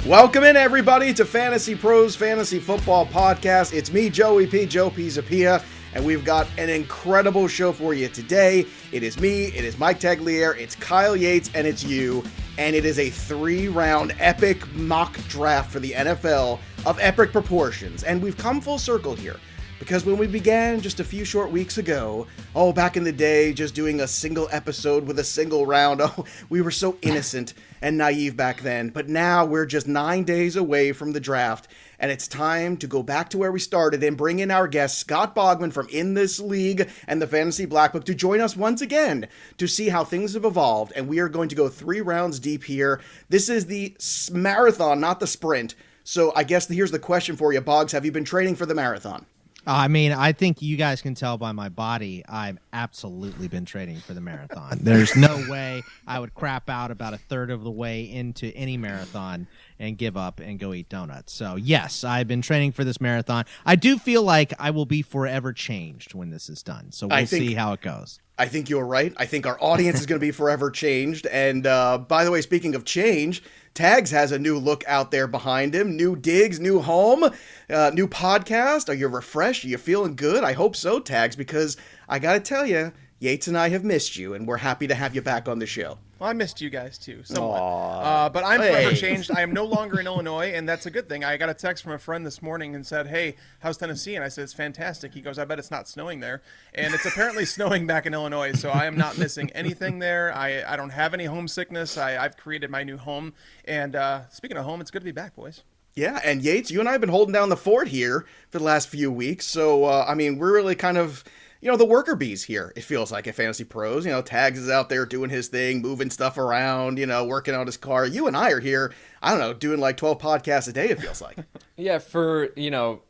Welcome in, everybody, to Fantasy Pros Fantasy Football Podcast. It's me, Joey P, Joe Pizzapia, and we've got an incredible show for you today. It is me, it is Mike Tagliere, it's Kyle Yates, and it's you, and it is a 3-round epic mock draft for the NFL of epic proportions, and we've come full circle here. Because when we began just a few short weeks ago, back in the day, just doing a single episode with a single round, we were so innocent and naive back then. But now we're just 9 days away from the draft, and it's time to go back to where we started and bring in our guest, Scott Bogman from In This League and the Fantasy Black Book, to join us once again to see how things have evolved. And we are going to go 3 rounds deep here. This is the marathon, not the sprint. So I guess here's the question for you, Boggs. Have you been training for the marathon? I mean, I think you guys can tell by my body, I've absolutely been training for the marathon. There's no way I would crap out about a third of the way into any marathon and give up and go eat donuts. So, yes, I've been training for this marathon. I do feel like I will be forever changed when this is done. So we'll see how it goes. I think you're right. I think our audience is going to be forever changed. And by the way, speaking of change, Tags has a new look out there behind him. New digs, new home, new podcast. Are you refreshed? Are you feeling good? I hope so, Tags, because I got to tell you, Yates and I have missed you, and we're happy to have you back on the show. Well, I missed you guys too, somewhat. But I'm forever changed. I am no longer in Illinois, and that's a good thing. I got a text from a friend this morning and said, "Hey, how's Tennessee?" And I said, "It's fantastic." He goes, "I bet it's not snowing there." And it's apparently snowing back in Illinois, so I am not missing anything there. I don't have any homesickness. I've created my new home. And speaking of home, it's good to be back, boys. Yeah, and Yates, you and I have been holding down the fort here for the last few weeks. So, I mean, we're really kind of... the worker bees here, it feels like, at Fantasy Pros. Tags is out there doing his thing, moving stuff around, working on his car. You and I are here, I don't know, doing like 12 podcasts a day, it feels like. Yeah,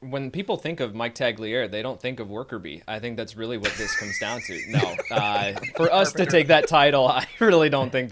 when people think of Mike Tagliere, they don't think of worker bee. I think that's really what this comes down to. No, for us to take that title, I really don't think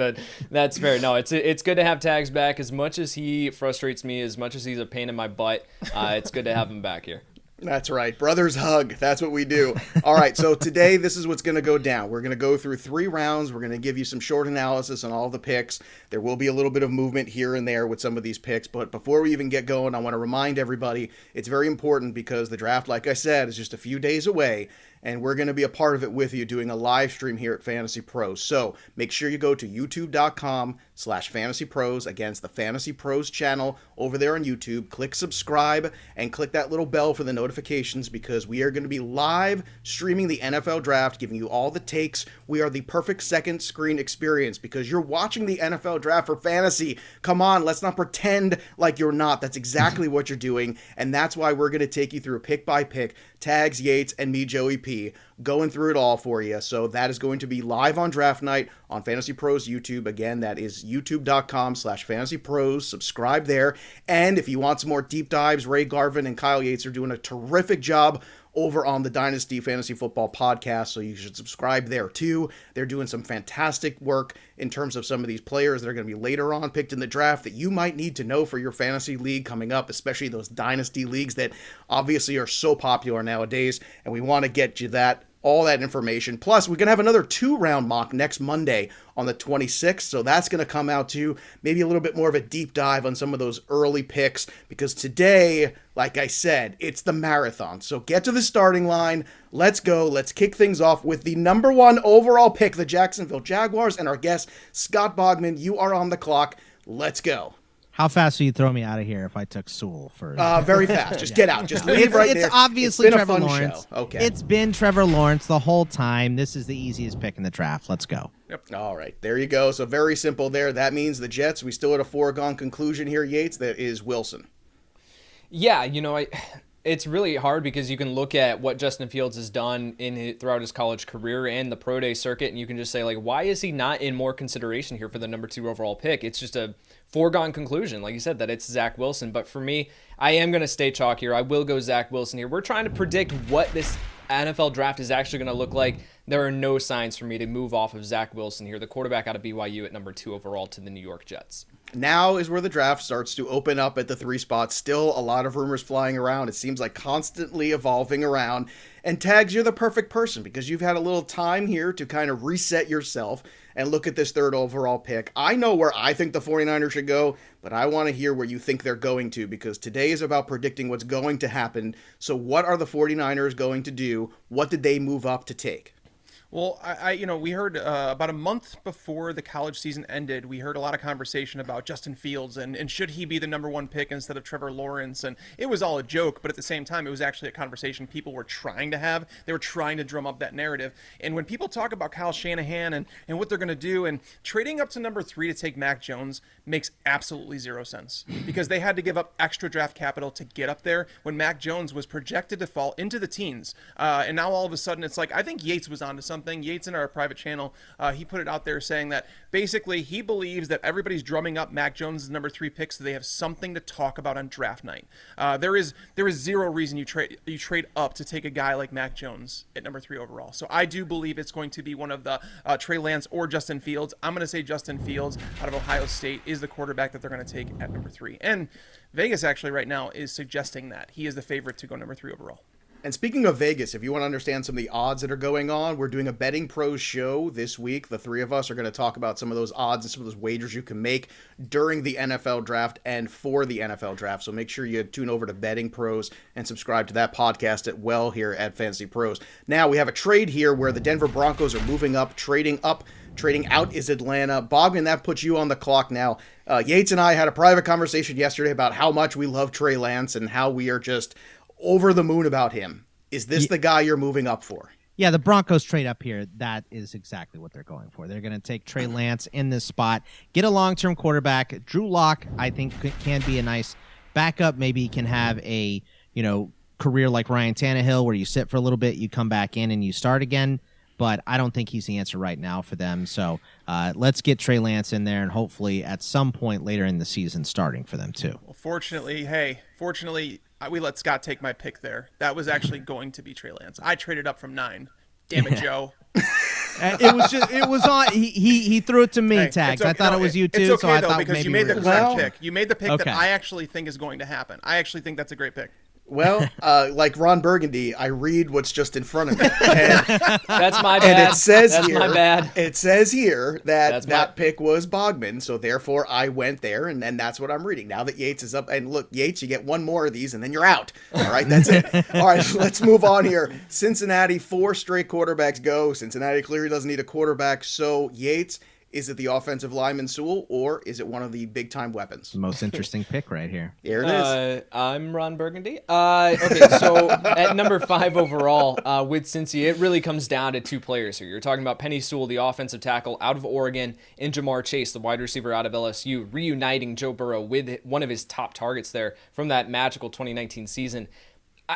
that's fair. No, it's good to have Tags back. As much as he frustrates me, as much as he's a pain in my butt, it's good to have him back here. That's right. Brothers hug. That's what we do. All right. So today, this is what's going to go down. We're going to go through 3 rounds. We're going to give you some short analysis on all the picks. There will be a little bit of movement here and there with some of these picks. But before we even get going, I want to remind everybody it's very important because the draft, like I said, is just a few days away. And we're going to be a part of it with you doing a live stream here at Fantasy Pros. So make sure you go to youtube.com/Fantasy Pros. Again, it's the Fantasy Pros channel over there on YouTube. Click subscribe and click that little bell for the notifications because we are going to be live streaming the NFL draft, giving you all the takes. We are the perfect second screen experience because you're watching the NFL draft for fantasy. Come on, let's not pretend like you're not. That's exactly what you're doing. And that's why we're going to take you through pick by pick. Tags, Yates, and me, Joey P, going through it all for you. So that is going to be live on draft night on Fantasy Pros YouTube. Again, that is youtube.com/Fantasy Pros. Subscribe there. And if you want some more deep dives, Ray Garvin and Kyle Yates are doing a terrific job over on the Dynasty Fantasy Football Podcast, so you should subscribe there too. They're doing some fantastic work in terms of some of these players that are going to be later on picked in the draft that you might need to know for your fantasy league coming up, especially those Dynasty leagues that obviously are so popular nowadays, and we want to get you all that information. Plus, we're going to have another 2-round mock next Monday on the 26th, so that's going to come out too. Maybe a little bit more of a deep dive on some of those early picks, because today, like I said, it's the marathon. So get to the starting line. Let's go. Let's kick things off with the number 1 overall pick, the Jacksonville Jaguars, and our guest, Scott Bogman. You are on the clock. Let's go. How fast will you throw me out of here if I took Sewell first? Very fast. Just get out. Just leave right there. It's obviously Trevor Lawrence. Show. Okay. It's been Trevor Lawrence the whole time. This is the easiest pick in the draft. Let's go. Yep. All right. There you go. So very simple there. That means the Jets, we still at a foregone conclusion here, Yates. That is Wilson. Yeah, it's really hard because you can look at what Justin Fields has done throughout his college career and the pro day circuit, and you can just say, like, why is he not in more consideration here for the number 2 overall pick? It's just a foregone conclusion, like you said, that it's Zach Wilson. But for me, I am going to stay chalk here. I will go Zach Wilson here. We're trying to predict what this NFL draft is actually going to look like. There are no signs for me to move off of Zach Wilson here, the quarterback out of BYU at number 2 overall to the New York Jets. Now is where the draft starts to open up at the 3 spots. Still a lot of rumors flying around. It seems like constantly evolving around. And Tags, you're the perfect person because you've had a little time here to kind of reset yourself and look at this third overall pick. I know where I think the 49ers should go, but I want to hear where you think they're going to, because today is about predicting what's going to happen. So what are the 49ers going to do? What did they move up to take? Well, we heard about a month before the college season ended, we heard a lot of conversation about Justin Fields and should he be the number one pick instead of Trevor Lawrence? And it was all a joke, but at the same time, it was actually a conversation people were trying to have. They were trying to drum up that narrative. And when people talk about Kyle Shanahan and what they're going to do, and trading up to number 3 to take Mac Jones makes absolutely zero sense, because they had to give up extra draft capital to get up there when Mac Jones was projected to fall into the teens. And now all of a sudden it's like, I think Yates was onto something. Yates in our private channel, he put it out there saying that basically he believes that everybody's drumming up Mac Jones' number 3 pick so they have something to talk about on draft night. There is zero reason you trade up to take a guy like Mac Jones at number 3 overall. So I do believe it's going to be one of the Trey Lance or Justin Fields. I'm going to say Justin Fields out of Ohio State is the quarterback that they're going to take at number 3. And Vegas actually right now is suggesting that he is the favorite to go number 3 overall. And speaking of Vegas, if you want to understand some of the odds that are going on, we're doing a Betting Pros show this week. The 3 of us are going to talk about some of those odds and some of those wagers you can make during the NFL draft and for the NFL draft. So make sure you tune over to Betting Pros and subscribe to that podcast as well here at Fantasy Pros. Now, we have a trade here where the Denver Broncos are moving up. Trading out is Atlanta. Bogman, that puts you on the clock now. Yates and I had a private conversation yesterday about how much we love Trey Lance and how we are just over the moon about him. Is this the guy you're moving up for? Yeah, the Broncos trade up here. That is exactly what they're going for. They're going to take Trey Lance in this spot, get a long-term quarterback. Drew Lock, I think, can be a nice backup. Maybe he can have a career like Ryan Tannehill, where you sit for a little bit, you come back in, and you start again. But I don't think he's the answer right now for them. So let's get Trey Lance in there, and hopefully at some point later in the season starting for them too. Well, fortunately, we let Scott take my pick there. That was actually going to be Trey Lance. I traded up from 9. Damn it, Joe. It was on. He threw it to me, Tags. Okay. I thought it was you too. It's okay, so I though, thought because maybe you made the correct pick. You made the pick that Okay. I actually think is going to happen. I actually think that's a great pick. Well, like Ron Burgundy, I read what's just in front of me. And, That's my bad. and it says That's here, my bad. It says here that That's pick was Bogman, so therefore I went there, and that's what I'm reading. Now that Yates is up, and look, Yates, you get one more of these, and then you're out. All right, that's it. All right, let's move on here. Cincinnati, 4 straight quarterbacks go. Cincinnati clearly doesn't need a quarterback, so Yates, is it the offensive lineman Sewell, or is it one of the big-time weapons? Most interesting pick right here. Here it is. I'm Ron Burgundy. Okay, so at number 5 overall with Cincy, it really comes down to 2 players here. You're talking about Penei Sewell, the offensive tackle out of Oregon, and Jamar Chase, the wide receiver out of LSU, reuniting Joe Burrow with one of his top targets there from that magical 2019 season.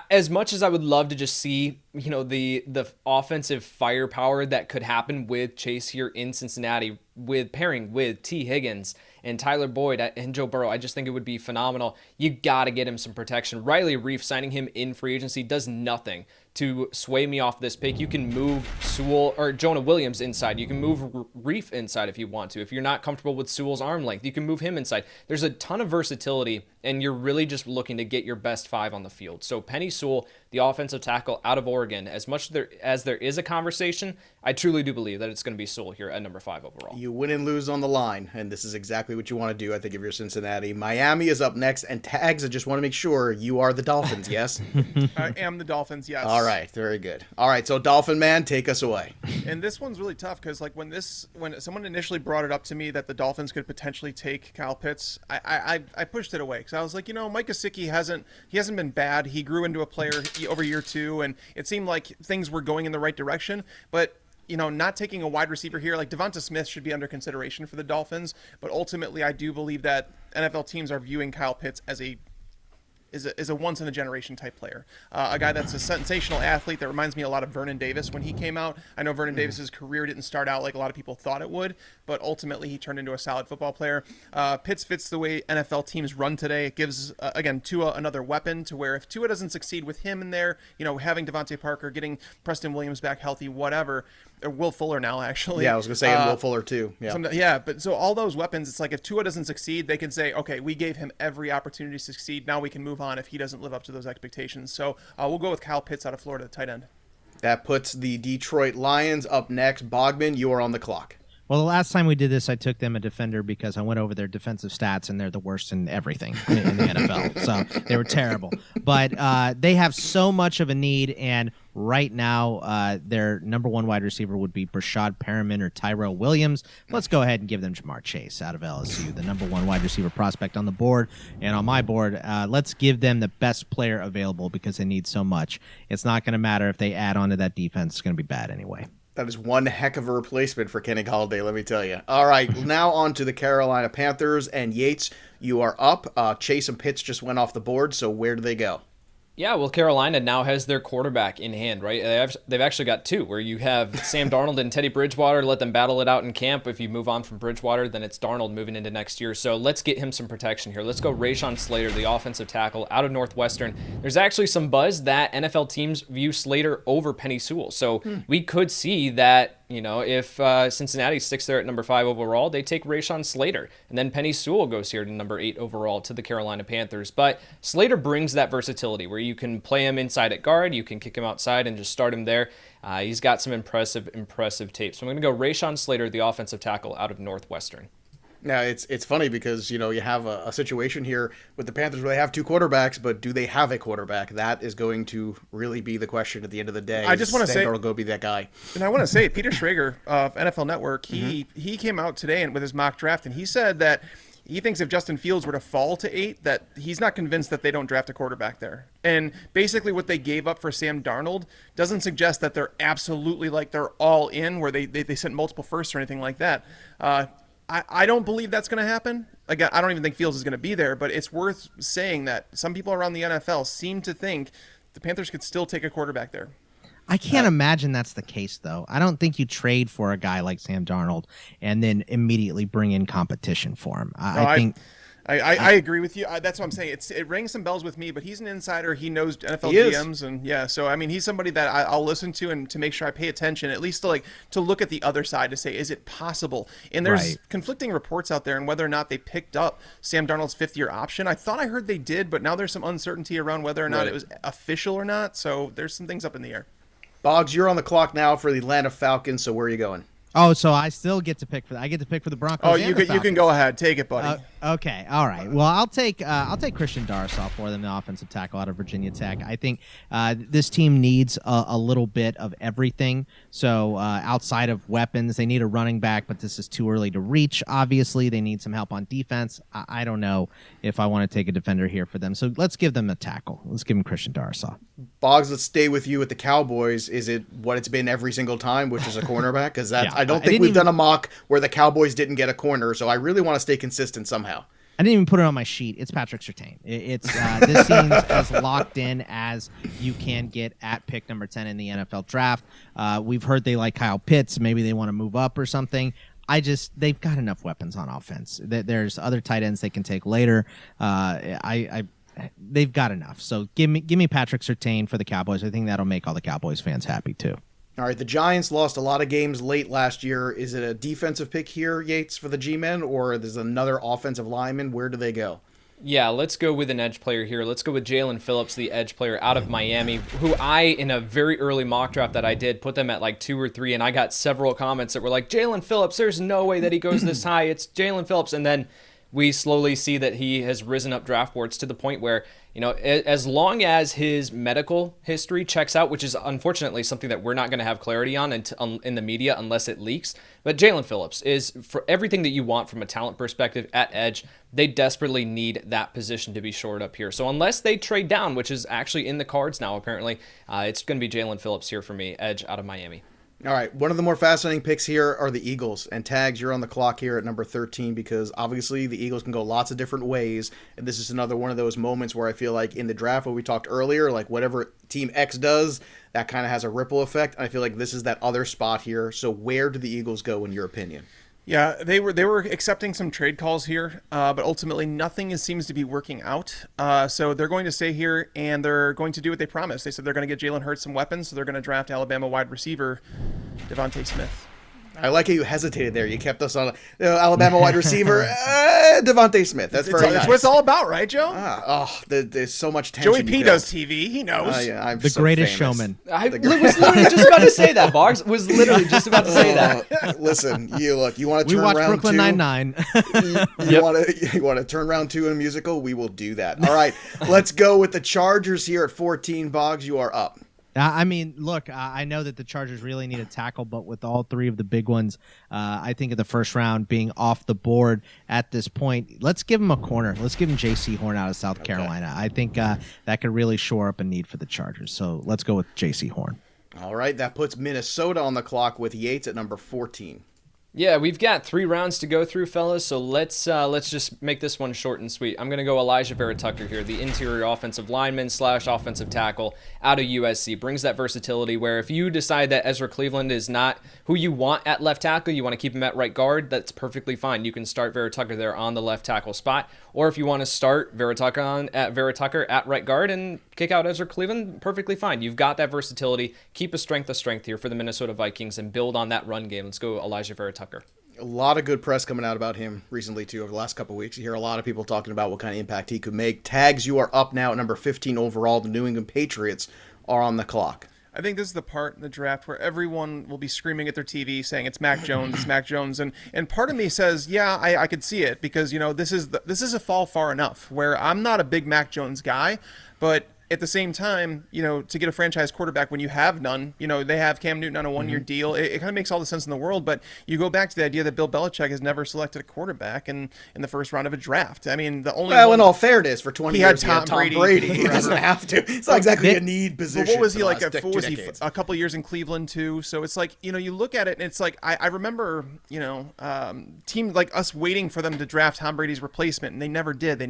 As much as I would love to just see, the offensive firepower that could happen with Chase here in Cincinnati, with pairing with T. Higgins and Tyler Boyd and Joe Burrow, I just think it would be phenomenal. You got to get him some protection. Riley Reif signing him in free agency does nothing to sway me off this pick. You can move Sewell or Jonah Williams inside. You can move Reif inside if you want to. If you're not comfortable with Sewell's arm length, you can move him inside. There's a ton of versatility, and you're really just looking to get your best 5 on the field. So Penei Sewell, the offensive tackle out of Oregon, as much as there is a conversation, I truly do believe that it's going to be Sewell here at number 5 overall. You win and lose on the line, and this is exactly what you want to do, I think, if you're Cincinnati. Miami is up next, and Tags, I just want to make sure you are the Dolphins, yes? I am the Dolphins, yes. All right, very good. All right, so Dolphin Man, take us away. And this one's really tough because, like, when someone initially brought it up to me that the Dolphins could potentially take Kyle Pitts, I pushed it away because I was like, Mike Gesicki hasn't been bad. He grew into a player over year 2, and it seemed like things were going in the right direction, but not taking a wide receiver here, like Devonta Smith should be under consideration for the Dolphins, but ultimately I do believe that NFL teams are viewing Kyle Pitts as a once-in-a-generation type player. A guy that's a sensational athlete that reminds me a lot of Vernon Davis when he came out. I know Vernon Davis's career didn't start out like a lot of people thought it would, but ultimately he turned into a solid football player. Pitts fits the way NFL teams run today. It gives, again, Tua another weapon to where if Tua doesn't succeed with him in there, having Devontae Parker, getting Preston Williams back healthy, whatever, or Will Fuller now, actually. Yeah, I was going to say, and Will Fuller, too. Yeah. But so all those weapons, it's like if Tua doesn't succeed, they can say, okay, we gave him every opportunity to succeed. Now we can move on if he doesn't live up to those expectations. So we'll go with Kyle Pitts out of Florida, tight end. That puts the Detroit Lions up next. Bogman, you are on the clock. Well, the last time we did this, I took them a defender because I went over their defensive stats, and they're the worst in everything in the NFL. So they were terrible. But they have so much of a need, and right now their number one wide receiver would be Brashad Perriman or Tyrell Williams. Let's go ahead and give them Jamar Chase out of LSU, the number one wide receiver prospect on the board. And on my board, let's give them the best player available because they need so much. It's not going to matter if they add on to that defense. It's going to be bad anyway. That is one heck of a replacement for Kenny Golladay, let me tell you. All right, now on to the Carolina Panthers. And Yates, you are up. Chase and Pitts just went off the board, so where do they go? Yeah, well, Carolina now has their quarterback in hand, right? They've actually got two, where you have Sam Darnold and Teddy Bridgewater. Let them battle it out in camp. If you move on from Bridgewater, then it's Darnold moving into next year. So let's get him some protection here. Let's go Rayshawn Slater, the offensive tackle out of Northwestern. There's actually some buzz that NFL teams view Slater over Penei Sewell. So we could see that, if Cincinnati sticks there at number 5 overall, they take Rayshawn Slater. And then Penei Sewell goes here to number 8 overall to the Carolina Panthers. But Slater brings that versatility where you can play him inside at guard, you can kick him outside and just start him there. He's got some impressive tape. So I'm going to go Rayshawn Slater, the offensive tackle out of Northwestern. Now, it's funny because, you have a situation here with the Panthers where they have two quarterbacks, but do they have a quarterback? That is going to really be the question at the end of the day. I just want to say, will go be that guy. And I want to say, Peter Schrager of NFL Network, he came out today with his mock draft, and he said that he thinks if Justin Fields were to fall to 8, that he's not convinced that they don't draft a quarterback there. And basically what they gave up for Sam Darnold doesn't suggest that they're absolutely they're all in, where they sent multiple firsts or anything like that. I don't believe that's going to happen. Again, I don't even think Fields is going to be there, but it's worth saying that some people around the NFL seem to think the Panthers could still take a quarterback there. I can't imagine that's the case, though. I don't think you trade for a guy like Sam Darnold and then immediately bring in competition for him. I agree with you. That's what I'm saying. It rings some bells with me, but he's an insider. He knows NFL GMs, and yeah. So I mean, he's somebody that I'll listen to and to make sure I pay attention, at least to look at the other side to say, is it possible? And there's conflicting reports out there on whether or not they picked up Sam Darnold's 5th-year option. I thought I heard they did, but now there's some uncertainty around whether or not it was official or not. So there's some things up in the air. Boggs, you're on the clock now for the Atlanta Falcons. So where are you going? Oh, so I still get to pick for the Broncos. Oh, you can go ahead, take it, buddy. Okay, all right. Well, I'll take Christian Darrisaw for them, the offensive tackle out of Virginia Tech. I think this team needs a little bit of everything. So outside of weapons, they need a running back, but this is too early to reach. Obviously, they need some help on defense. I don't know if I want to take a defender here for them. So let's give them a tackle. Let's give them Christian Darrisaw. Boggs, let's stay with you with the Cowboys. Is it what it's been every single time, which is a cornerback? Because I don't think we've done a mock where the Cowboys didn't get a corner, so I really want to stay consistent somehow. I didn't even put it on my sheet. It's Patrick Surtain. This seems as locked in as you can get at pick number 10 in the NFL draft. We've heard they like Kyle Pitts. Maybe they want to move up or something. They've got enough weapons on offense. There's other tight ends they can take later. They've got enough. So give me Patrick Surtain for the Cowboys. I think that'll make all the Cowboys fans happy too. All right, the Giants lost a lot of games late last year. Is it a defensive pick here, Yates, for the G-men, or there's another offensive lineman? Where do they go? Yeah, let's go with an edge player here. Let's go with Jalen Phillips, the edge player out of Miami, who in a very early mock draft that I did, put them at 2 or 3, and I got several comments that were like, Jalen Phillips, there's no way that he goes this high. It's Jalen Phillips. And then we slowly see that he has risen up draft boards to the point where, as long as his medical history checks out, which is unfortunately something that we're not going to have clarity on in the media unless it leaks. But Jalen Phillips is for everything that you want from a talent perspective at edge. They desperately need that position to be shored up here. So unless they trade down, which is actually in the cards now apparently, it's going to be Jalen Phillips here for me, edge out of Miami. All right, one of the more fascinating picks here are the Eagles. And Tags, you're on the clock here at number 13 because obviously the Eagles can go lots of different ways. And this is another one of those moments where I feel like in the draft, what we talked earlier, like whatever Team X does, that kind of has a ripple effect. And I feel like this is that other spot here. So where do the Eagles go in your opinion? Yeah, they were accepting some trade calls here, but ultimately nothing seems to be working out. So they're going to stay here, and they're going to do what they promised. They said they're going to get Jalen Hurts some weapons, so they're going to draft Alabama wide receiver Davante Smith. I like how you hesitated there. You kept us on Alabama wide receiver, Davante Smith. That's very nice. That's what it's all about, right, Joe? There's so much tension. Joey P does TV. He knows. Yeah, I'm the so famous. Showman. I was literally just about to say that, Boggs. Was literally just about to say that. Listen, you want to we turn watch round Brooklyn 2? Nine-Nine. You want to turn round 2 in a musical? We will do that. All right, let's go with the Chargers here at 14. Boggs, you are up. I mean, look, I know that the Chargers really need a tackle, but with all three of the big ones, I think in the first round being off the board at this point, let's give him a corner. Let's give him J.C. Horn out of South Carolina. I think that could really shore up a need for the Chargers. So let's go with J.C. Horn. All right, that puts Minnesota on the clock with Yates at number 14. Yeah, we've got 3 rounds to go through, fellas, so let's just make this one short and sweet. I'm going to go Elijah Vera-Tucker here, the interior offensive lineman / offensive tackle out of USC. Brings that versatility where if you decide that Ezra Cleveland is not who you want at left tackle, you want to keep him at right guard, that's perfectly fine. You can start Vera-Tucker there on the left tackle spot, or if you want to start Vera-Tucker at right guard and kick out Ezra Cleveland, perfectly fine. You've got that versatility. Keep a strength here for the Minnesota Vikings and build on that run game. Let's go Elijah Vera-Tucker. A lot of good press coming out about him recently, too, over the last couple of weeks. You hear a lot of people talking about what kind of impact he could make. Tags, you are up now at number 15 overall. The New England Patriots are on the clock. I think this is the part in the draft where everyone will be screaming at their TV saying it's Mac Jones, it's Mac Jones, and part of me says, yeah, I could see it because this is a fall far enough where I'm not a big Mac Jones guy, but at the same time, to get a franchise quarterback when you have none, they have Cam Newton on a one-year deal. It kind of makes all the sense in the world, but you go back to the idea that Bill Belichick has never selected a quarterback in the first round of a draft. I mean, the only in all fairness, for 20 years he had Tom Brady. He doesn't have to. It's not exactly a need position. But what was he like? What was he? A couple of years in Cleveland too. So it's like you look at it and it's like I remember team like us waiting for them to draft Tom Brady's replacement, and they never did.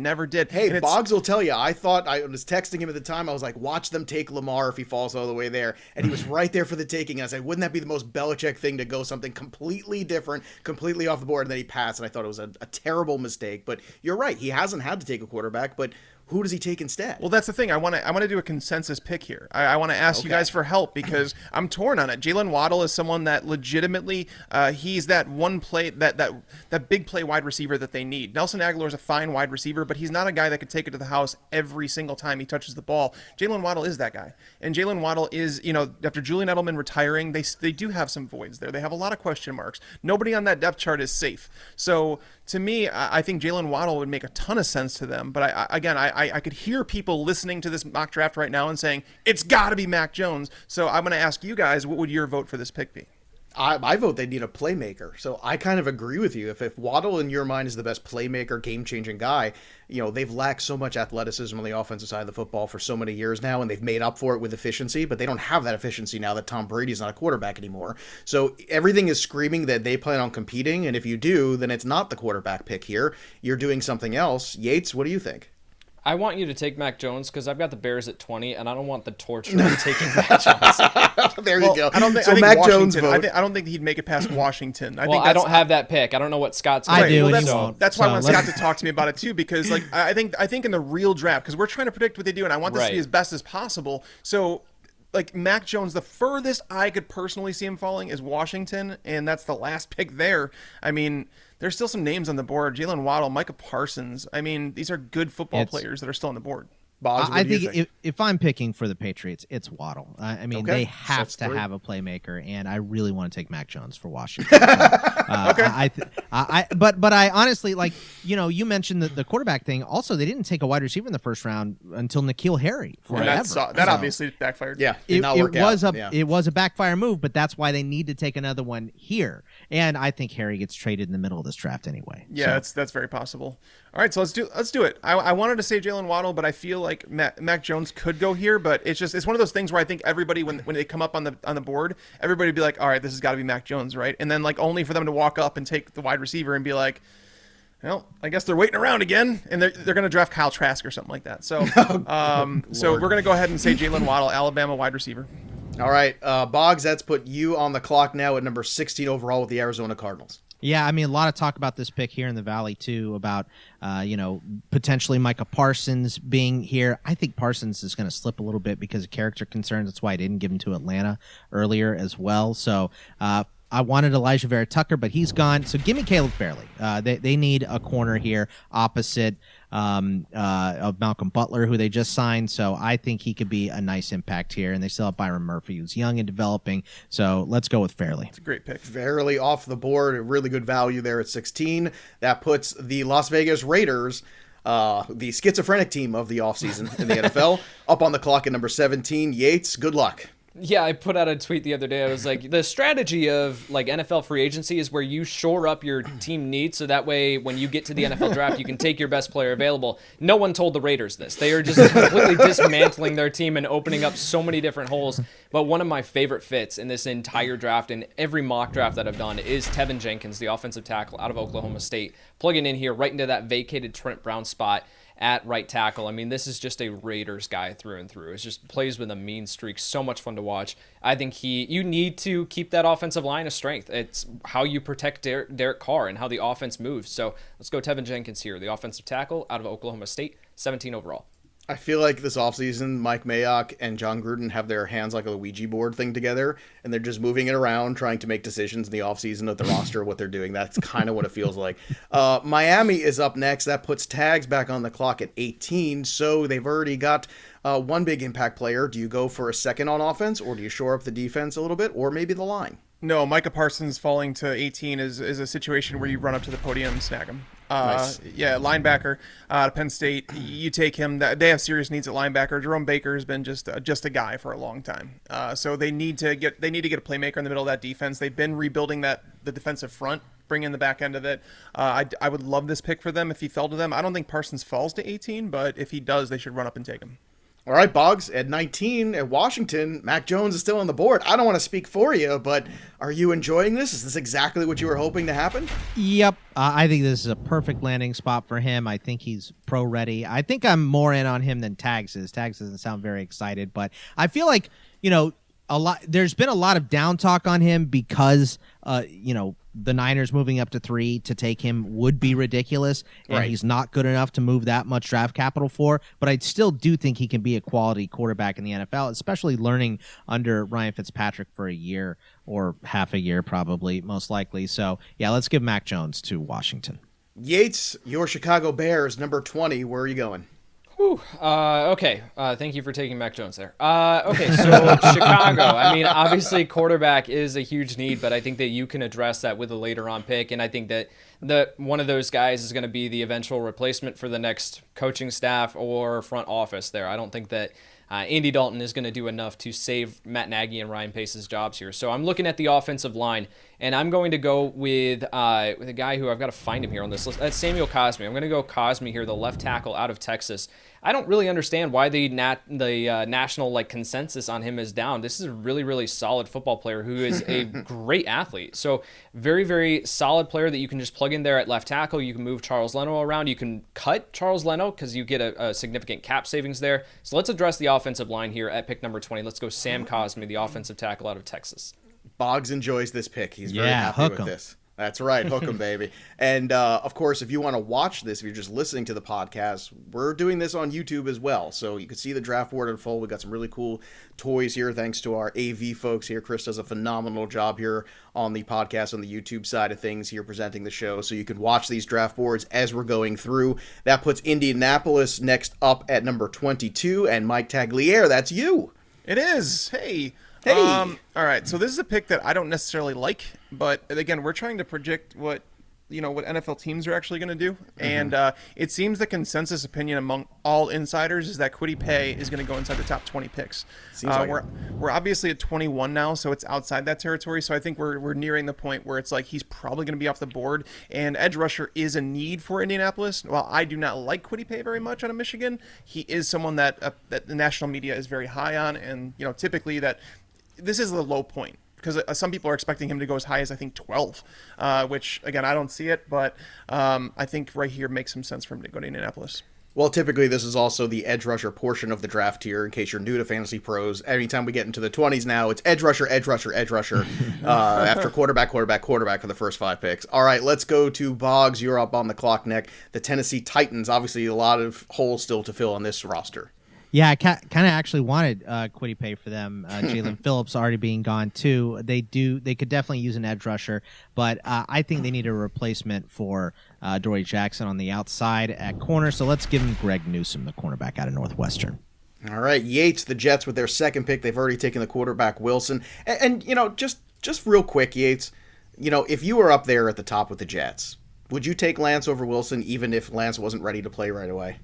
Hey, Boggs will tell you. I was texting him at the time. I was like, watch them take Lamar if he falls all the way there. And he was right there for the taking. I said, wouldn't that be the most Belichick thing to go something completely different, completely off the board? And then he passed, and I thought it was a terrible mistake. But you're right. He hasn't had to take a quarterback, but who does he take instead? Well, that's the thing. I want to do a consensus pick here. I want to ask you guys for help because I'm torn on it. Jalen Waddle is someone that legitimately he's that one play that big play wide receiver that they need. Nelson Aguilar is a fine wide receiver, but he's not a guy that could take it to the house every single time he touches the ball. Jalen Waddle is that guy, and Jalen Waddle is after Julian Edelman retiring, they do have some voids there. They have a lot of question marks. Nobody on that depth chart is safe. So to me, I think Jalen Waddle would make a ton of sense to them. But I could hear people listening to this mock draft right now and saying, it's got to be Mac Jones. So I'm going to ask you guys, what would your vote for this pick be? I vote they need a playmaker. So I kind of agree with you. If Waddle in your mind is the best playmaker, game-changing guy, they've lacked so much athleticism on the offensive side of the football for so many years now, and they've made up for it with efficiency, but they don't have that efficiency now that Tom Brady's not a quarterback anymore. So everything is screaming that they plan on competing, and if you do, then it's not the quarterback pick here. You're doing something else. Yates, what do you think? I want you to take Mac Jones because I've got the Bears at 20, and I don't want the torture of taking Mac Jones. There you go. I don't think Mac Jones. Jones vote. I don't think he'd make it past Washington. I don't have that pick. I don't know what Scott's going to do. That's why I want Scott to talk to me about it too, because I think in the real draft, because we're trying to predict what they do, and I want this to be as best as possible. So. Like Mac Jones, the furthest I could personally see him falling is Washington, and that's the last pick there. I mean, there's still some names on the board. Jalen Waddle, Micah Parsons. I mean, these are good football players that are still on the board. Boggs, I think if I'm picking for the Patriots, it's Waddle. I mean, they have to have a playmaker, and I really want to take Mac Jones for Washington. But I honestly, you mentioned the quarterback thing. Also, they didn't take a wide receiver in the first round until N'Keal Harry. That obviously backfired. Yeah, it was a backfire move, but that's why they need to take another one here. And I think Harry gets traded in the middle of this draft anyway. Yeah, that's very possible. All right, so let's do it. I wanted to say Jalen Waddle, but I feel like Mac Jones could go here, but it's one of those things where I think everybody when they come up on the board, everybody would be like, all right, this has got to be Mac Jones, right? And then only for them to walk up and take the wide receiver and be like, well, I guess they're waiting around again, and they're going to draft Kyle Trask or something like that. So so we're going to go ahead and say Jalen Waddle, Alabama wide receiver. All right, Boggs, that's put you on the clock now at number 16 overall with the Arizona Cardinals. Yeah, I mean, a lot of talk about this pick here in the Valley, too, about, potentially Micah Parsons being here. I think Parsons is going to slip a little bit because of character concerns. That's why I didn't give him to Atlanta earlier as well. So I wanted Elijah Vera Tucker, but he's gone. So give me Caleb Fairley. They need a corner here opposite of Malcolm Butler, who they just signed. So I think he could be a nice impact here. And they still have Byron Murphy, who's young and developing. So let's go with Fairley. It's a great pick. Fairley off the board. Really good value there at 16. That puts the Las Vegas Raiders, the schizophrenic team of the offseason in the NFL, up on the clock at number 17. Yates, good luck. Yeah, I put out a tweet the other day. I was like, the strategy of like NFL free agency is where you shore up your team needs so that way when you get to the NFL draft, you can take your best player available. No one told the Raiders this. They are just completely dismantling their team and opening up so many different holes. But one of my favorite fits in this entire draft and every mock draft that I've done is Tevin Jenkins, the offensive tackle out of Oklahoma State, plugging in here right into that vacated Trent Brown spot at right tackle. I mean, this is just a Raiders guy through and through. It just plays with a mean streak. So much fun to watch. I think you need to keep that offensive line a strength. It's how you protect Derek Carr and how the offense moves. So let's go Tevin Jenkins here, the offensive tackle out of Oklahoma State, 17 overall. I feel like this offseason, Mike Mayock and John Gruden have their hands like a Ouija board thing together, and they're just moving it around, trying to make decisions in the offseason of the roster, what they're doing. That's kind of what it feels like. Miami is up next. That puts Tags back on the clock at 18, so they've already got one big impact player. Do you go for a second on offense, or do you shore up the defense a little bit, or maybe the line? No, Micah Parsons falling to 18 is a situation where you run up to the podium and snag him. Nice. Yeah, linebacker out of Penn State. You take him. They have serious needs at linebacker. Jerome Baker has been just a guy for a long time. So they need to get a playmaker in the middle of that defense. They've been rebuilding the defensive front, bring in the back end of it. I would love this pick for them if he fell to them. I don't think Parsons falls to 18, but if he does, they should run up and take him. All right, Boggs, at 19 at Washington, Mac Jones is still on the board. I don't want to speak for you, but are you enjoying this? Is this exactly what you were hoping to happen? Yep. I think this is a perfect landing spot for him. I think he's pro ready. I think I'm more in on him than Tags is. Tags doesn't sound very excited, but I feel like, there's been a lot of down talk on him because, the Niners moving up to 3 to take him would be ridiculous, and right. He's not good enough to move that much draft capital for, but I still do think he can be a quality quarterback in the NFL, especially learning under Ryan Fitzpatrick for a year or half a year probably, most likely. So, yeah, let's give Mac Jones to Washington. Yates, your Chicago Bears, number 20. Where are you going? Okay. Thank you for taking Mac Jones there. Okay, so Chicago. I mean, obviously quarterback is a huge need, but I think that you can address that with a later on pick, and I think that one of those guys is going to be the eventual replacement for the next coaching staff or front office there. I don't think that Andy Dalton is going to do enough to save Matt Nagy and Ryan Pace's jobs here. So I'm looking at the offensive line, and I'm going to go with a guy who I've got to find him here on this list. That's Samuel Cosmi. I'm going to go Cosmi here, the left tackle out of Texas. I don't really understand why the national consensus on him is down. This is a really, really solid football player who is a great athlete. So very, very solid player that you can just plug in there at left tackle. You can move Charles Leno around. You can cut Charles Leno because you get a significant cap savings there. So let's address the offensive line here at pick number 20. Let's go Sam Cosmi, the offensive tackle out of Texas. Boggs enjoys this pick. He's very happy with this. That's right. Hook 'em, baby. And, of course, if you want to watch this, if you're just listening to the podcast, we're doing this on YouTube as well. So you can see the draft board in full. We've got some really cool toys here thanks to our AV folks here. Chris does a phenomenal job here on the podcast, on the YouTube side of things here, presenting the show. So you can watch these draft boards as we're going through. That puts Indianapolis next up at number 22. And Mike Tagliere, that's you. It is. Hey. Hey. All right. So this is a pick that I don't necessarily like, but again, we're trying to predict what NFL teams are actually going to do. Mm-hmm. And it seems the consensus opinion among all insiders is that Kwity Paye is going to go inside the top 20 picks. We're obviously at 21 now, so it's outside that territory. So I think we're nearing the point where it's like he's probably going to be off the board. And edge rusher is a need for Indianapolis. While I do not like Kwity Paye very much out of Michigan, he is someone that the national media is very high on, and typically that. This is the low point because some people are expecting him to go as high as, I think, 12, which, again, I don't see it. But I think right here makes some sense for him to go to Indianapolis. Well, typically this is also the edge rusher portion of the draft here. In case you're new to Fantasy Pros, anytime we get into the 20s now, it's edge rusher, edge rusher, edge rusher after quarterback for the first 5 picks. All right, let's go to Boggs. You're up on the clock, Nick. The Tennessee Titans, obviously a lot of holes still to fill on this roster. Yeah, I kind of actually wanted Kwity Paye for them. Jalen Phillips already being gone too. They could definitely use an edge rusher, but I think they need a replacement for Dory Jackson on the outside at corner. So let's give him Greg Newsome, the cornerback out of Northwestern. All right, Yates, the Jets with their second pick. They've already taken the quarterback Wilson. And you know, just real quick, Yates, you know, if you were up there at the top with the Jets, would you take Lance over Wilson even if Lance wasn't ready to play right away?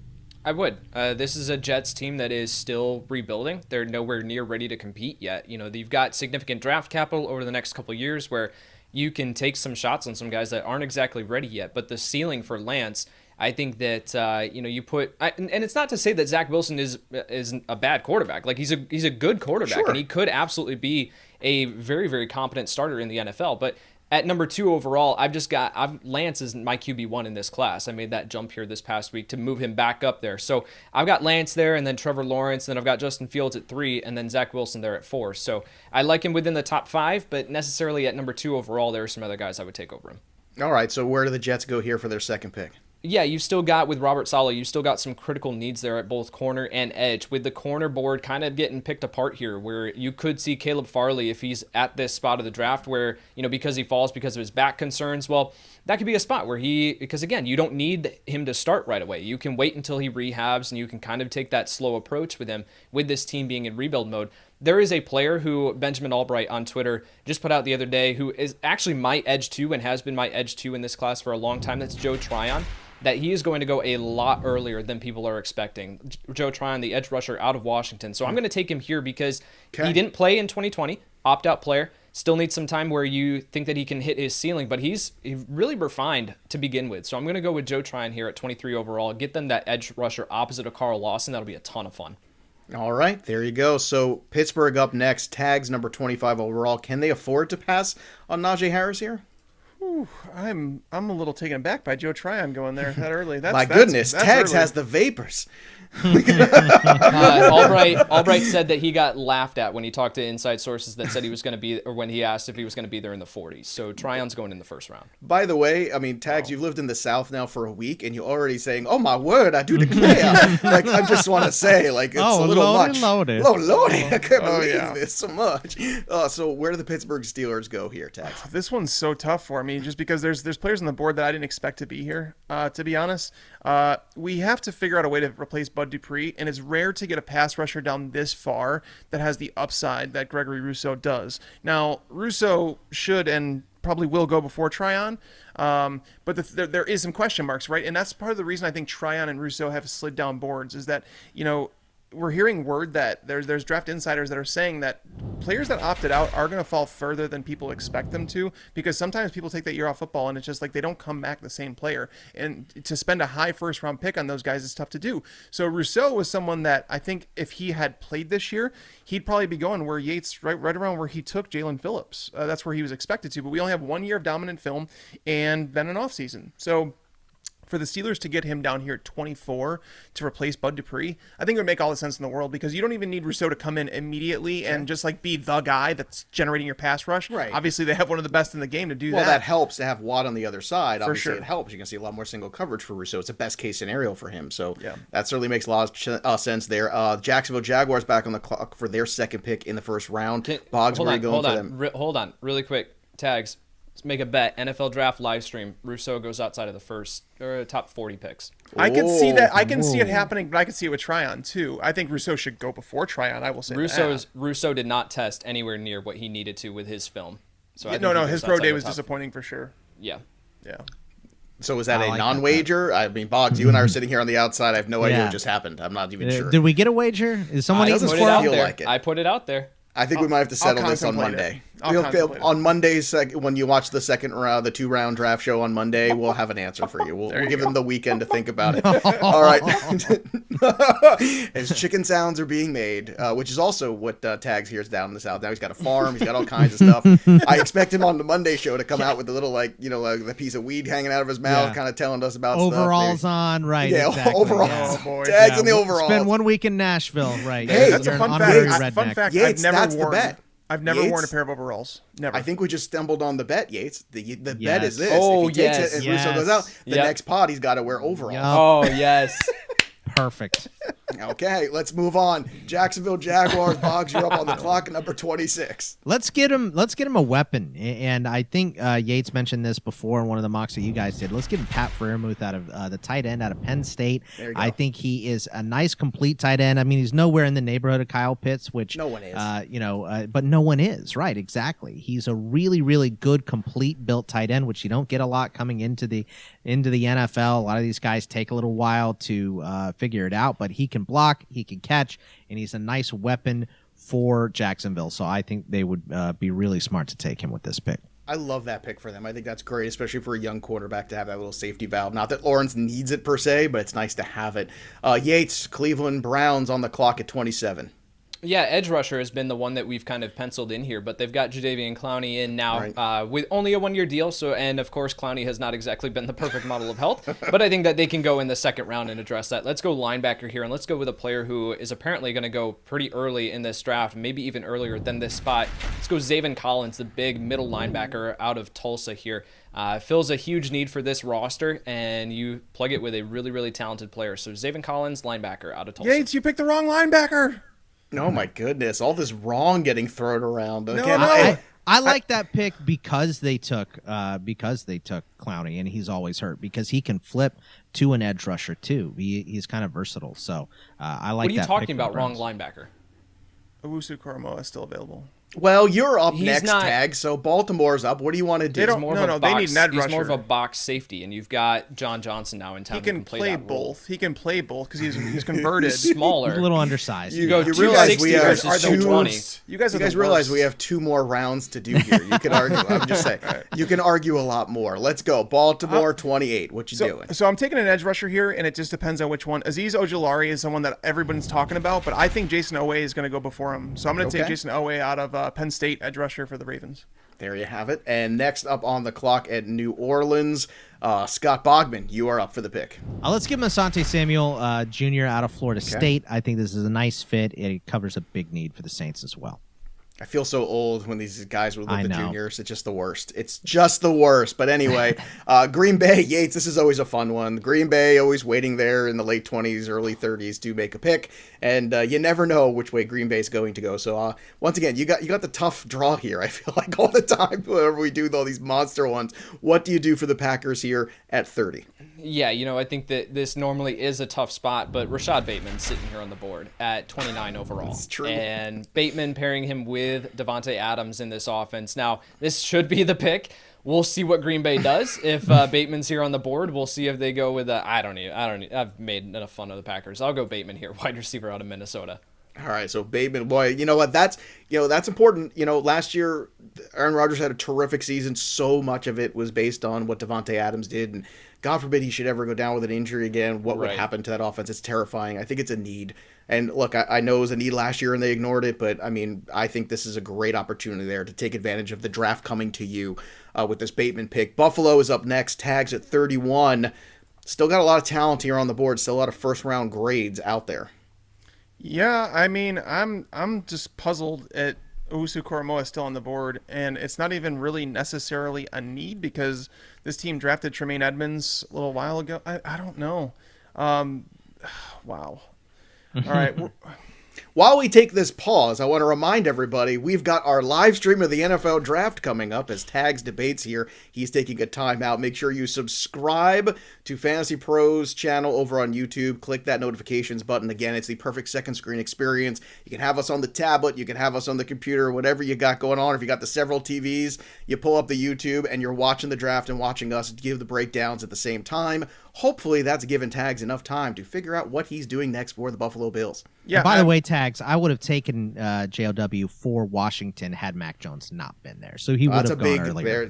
I would. This is a Jets team that is still rebuilding. They're nowhere near ready to compete yet. You know, you've got significant draft capital over the next couple of years where you can take some shots on some guys that aren't exactly ready yet. But the ceiling for Lance, I think that you put, and it's not to say that Zach Wilson is a bad quarterback. Like he's a good quarterback, sure, and he could absolutely be a very, very competent starter in the NFL. But at number 2 overall, Lance is my QB1 in this class. I made that jump here this past week to move him back up there. So I've got Lance there, and then Trevor Lawrence, and then I've got Justin Fields at 3, and then Zach Wilson there at 4. So I like him within the top 5, but necessarily at number 2 overall, there are some other guys I would take over him. All right, so where do the Jets go here for their second pick? Yeah, you've still got, with Robert Saleh, you've still got some critical needs there at both corner and edge, with the corner board kind of getting picked apart here, where you could see Caleb Farley, if he's at this spot of the draft where, you know, because he falls because of his back concerns, well, that could be a spot where because again, you don't need him to start right away. You can wait until he rehabs, and you can kind of take that slow approach with him, with this team being in rebuild mode. There is a player who Benjamin Albright on Twitter just put out the other day who is actually my edge 2 and has been my edge 2 in this class for a long time. That's Joe Tryon. That he is going to go a lot earlier than people are expecting. Joe Tryon, the edge rusher out of Washington. So I'm going to take him here because he didn't play in 2020, opt-out player. Still needs some time where you think that he can hit his ceiling, but he's really refined to begin with. So I'm going to go with Joe Tryon here at 23 overall. Get them that edge rusher opposite of Carl Lawson. That'll be a ton of fun. All right, there you go. So Pittsburgh up next, tags number 25 overall. Can they afford to pass on Najee Harris here? Ooh, I'm a little taken aback by Joe Tryon going there that early. My goodness, Tags early. has the vapors. Albright said that he got laughed at when he talked to inside sources that said he was going to be, or when he asked if he was going to be there in the 40s. So Tryon's going in the first round. By the way, I mean, Tags, you've lived in the South now for a week, and you're already saying, "Oh my word, I do declare!" Like I just want to say, like it's a little much. Loaded. Oh lordy, I can't believe this so much. So where do the Pittsburgh Steelers go here, Tags? This one's so tough for me, just because there's players on the board that I didn't expect to be here. To be honest, we have to figure out a way to replace Bud Dupree, and it's rare to get a pass rusher down this far that has the upside that Gregory Rousseau does. Now, Rousseau should and probably will go before Tryon, but there is some question marks, right? And that's part of the reason I think Tryon and Rousseau have slid down boards is that, you know, we're hearing word that there's draft insiders that are saying that players that opted out are going to fall further than people expect them to, because sometimes people take that year off football and it's just like they don't come back the same player. And to spend a high first round pick on those guys is tough to do. So Rousseau was someone that I think if he had played this year, he'd probably be going where Yates, right around where he took Jalen Phillips. That's where he was expected to, but we only have 1 year of dominant film and then an off season. So for the Steelers to get him down here at 24 to replace Bud Dupree, I think it would make all the sense in the world, because you don't even need Rousseau to come in immediately and just like be the guy that's generating your pass rush. Right. Obviously, they have one of the best in the game to do that. Well, that helps to have Watt on the other side. For Obviously, sure. it helps. You can see a lot more single coverage for Rousseau. It's a best case scenario for him. So Yeah. that certainly makes a lot of sense there. Jacksonville Jaguars back on the clock for their second pick in the first round. Boggs, where are you going for them? Hold on, really quick. Tags. Let's make a bet. NFL draft live stream. Rousseau goes outside of the first or top 40 picks. I can see that. I can see it happening, but I can see it with Tryon too. I think Rousseau should go before Tryon. I will say Rousseau did not test anywhere near what he needed to with his film. So his pro day was disappointing for sure. Yeah. So is that a non-wager? I mean, Boggs, you and I are sitting here on the outside. I have no idea what just happened. I'm not even sure. Did we get a wager? Is someone eating squirrel? squirrel? I put it out there. I think we might have to settle this on Monday. On Mondays, when you watch the second round, the 2-round draft show on Monday, we'll have an answer for you. We'll give them the weekend to think about it. All right. His chicken sounds are being made, which is also what Tags hears down in the South. Now he's got a farm. He's got all kinds of stuff. I expect him on the Monday show to come out with a little, the piece of weed hanging out of his mouth, kind of telling us about overalls stuff. on, right? Yeah, exactly. overalls. Yeah. Oh, boy. Tags in the overalls. Spend 1 week in Nashville, right? Hey, that's a fun fact. Fun fact. Yates, I've never worn a pair of overalls. Never. I think we just stumbled on the bet, Yates. The bet Yes. is this. Oh, if he takes yes. it and Rousseau goes out, the next pod he's got to wear overalls. Yep. Oh, yes. Perfect. Okay, let's move on. Jacksonville Jaguars. Boggs, you're up on the clock at number 26. Let's get him a weapon. And I think Yates mentioned this before in one of the mocks that you guys did. Let's give him Pat Freiermuth out of the tight end out of Penn State. There you go. I think he is a nice, complete tight end. I mean, he's nowhere in the neighborhood of Kyle Pitts, which no one is. But no one is, right? Exactly. He's a really, really good, complete built tight end, which you don't get a lot coming into the NFL. A lot of these guys take a little while to figure it out, but he can block, he can catch, and he's a nice weapon for Jacksonville. So I think they would be really smart to take him with this pick. I love that pick for them. I think that's great, especially for a young quarterback to have that little safety valve. Not that Lawrence needs it per se, but it's nice to have it. Yates, Cleveland Browns on the clock at 27. Yeah, edge rusher has been the one that we've kind of penciled in here, but they've got Jadeveon Clowney in now with only a one-year deal. So, and of course, Clowney has not exactly been the perfect model of health, but I think that they can go in the second round and address that. Let's go linebacker here, and let's go with a player who is apparently going to go pretty early in this draft, maybe even earlier than this spot. Let's go Xaven Collins, the big middle linebacker out of Tulsa here. Fills a huge need for this roster, and you plug it with a really, really talented player. So Xaven Collins, linebacker out of Tulsa. Yates, you picked the wrong linebacker. Oh my goodness, all this wrong getting thrown around. Again, I like that pick because they took Clowney, and he's always hurt because he can flip to an edge rusher too. He's kind of versatile, so I like. What are you that talking pick about? Wrong linebacker. Owusu-Koramoah is still available. Well, you're up He's next, not- Tag. So Baltimore's up. What do you want to do? They don't- they need an edge He's more of rusher. a box safety, and you've got John Johnson now in town. He can play that role. both. He can play both because he's converted. He's smaller. He's a little undersized. You go you 260 realize we have versus 220. You guys realize we have two more rounds to do here. You can argue. I'm just saying. You can argue a lot more. Let's go. Baltimore 28. What you doing? So I'm taking an edge rusher here, and it just depends on which one. Azeez Ojulari is someone that everyone's talking about, but I think Jason Owe is going to go before him. So I'm going to take Jason Owe out of Penn State, edge rusher for the Ravens. There you have it. And next up on the clock at New Orleans, Scott Bogman, you are up for the pick. Let's give him Asante Samuel Jr. out of Florida State. I think this is a nice fit. It covers a big need for the Saints as well. I feel so old when these guys were with the juniors. It's just the worst. It's just the worst. But anyway, Green Bay, Yates, this is always a fun one. Green Bay always waiting there in the late 20s, early 30s to make a pick. And you never know which way Green Bay is going to go. So once again, you got the tough draw here. I feel like all the time whenever we do all these monster ones. What do you do for the Packers here at 30? Yeah, I think that this normally is a tough spot, but Rashad Bateman's sitting here on the board at 29 overall. That's true. And Bateman pairing him with Davante Adams in this offense. Now, this should be the pick. We'll see what Green Bay does. If Bateman's here on the board, we'll see if they go with I've made enough fun of the Packers. I'll go Bateman here, wide receiver out of Minnesota. All right, so Bateman, boy, you know what? That's important. Last year Aaron Rodgers had a terrific season. So much of it was based on what Davante Adams did, and God forbid he should ever go down with an injury again. What would happen to that offense? It's terrifying. I think it's a need. And look, I know it was a need last year and they ignored it, but I mean, I think this is a great opportunity there to take advantage of the draft coming to you with this Bateman pick. Buffalo is up next, tags at 31. Still got a lot of talent here on the board. Still a lot of first round grades out there. Yeah, I mean, I'm just puzzled at Owusu-Koramoah still on the board, and it's not even really necessarily a need because this team drafted Tremaine Edmonds a little while ago. I don't know. Wow. All right. While we take this pause, I want to remind everybody we've got our live stream of the NFL Draft coming up as Tags debates here. He's taking a timeout. Make sure you subscribe to Fantasy Pros channel over on YouTube. Click that notifications button. Again, it's the perfect second screen experience. You can have us on the tablet. You can have us on the computer, whatever you got going on. If you got the several TVs, you pull up the YouTube and you're watching the draft and watching us give the breakdowns at the same time. Hopefully that's given Tags enough time to figure out what he's doing next for the Buffalo Bills. Yeah. By the way, Tags, I would have taken JOW for Washington had Mac Jones not been there, so he would have gone earlier.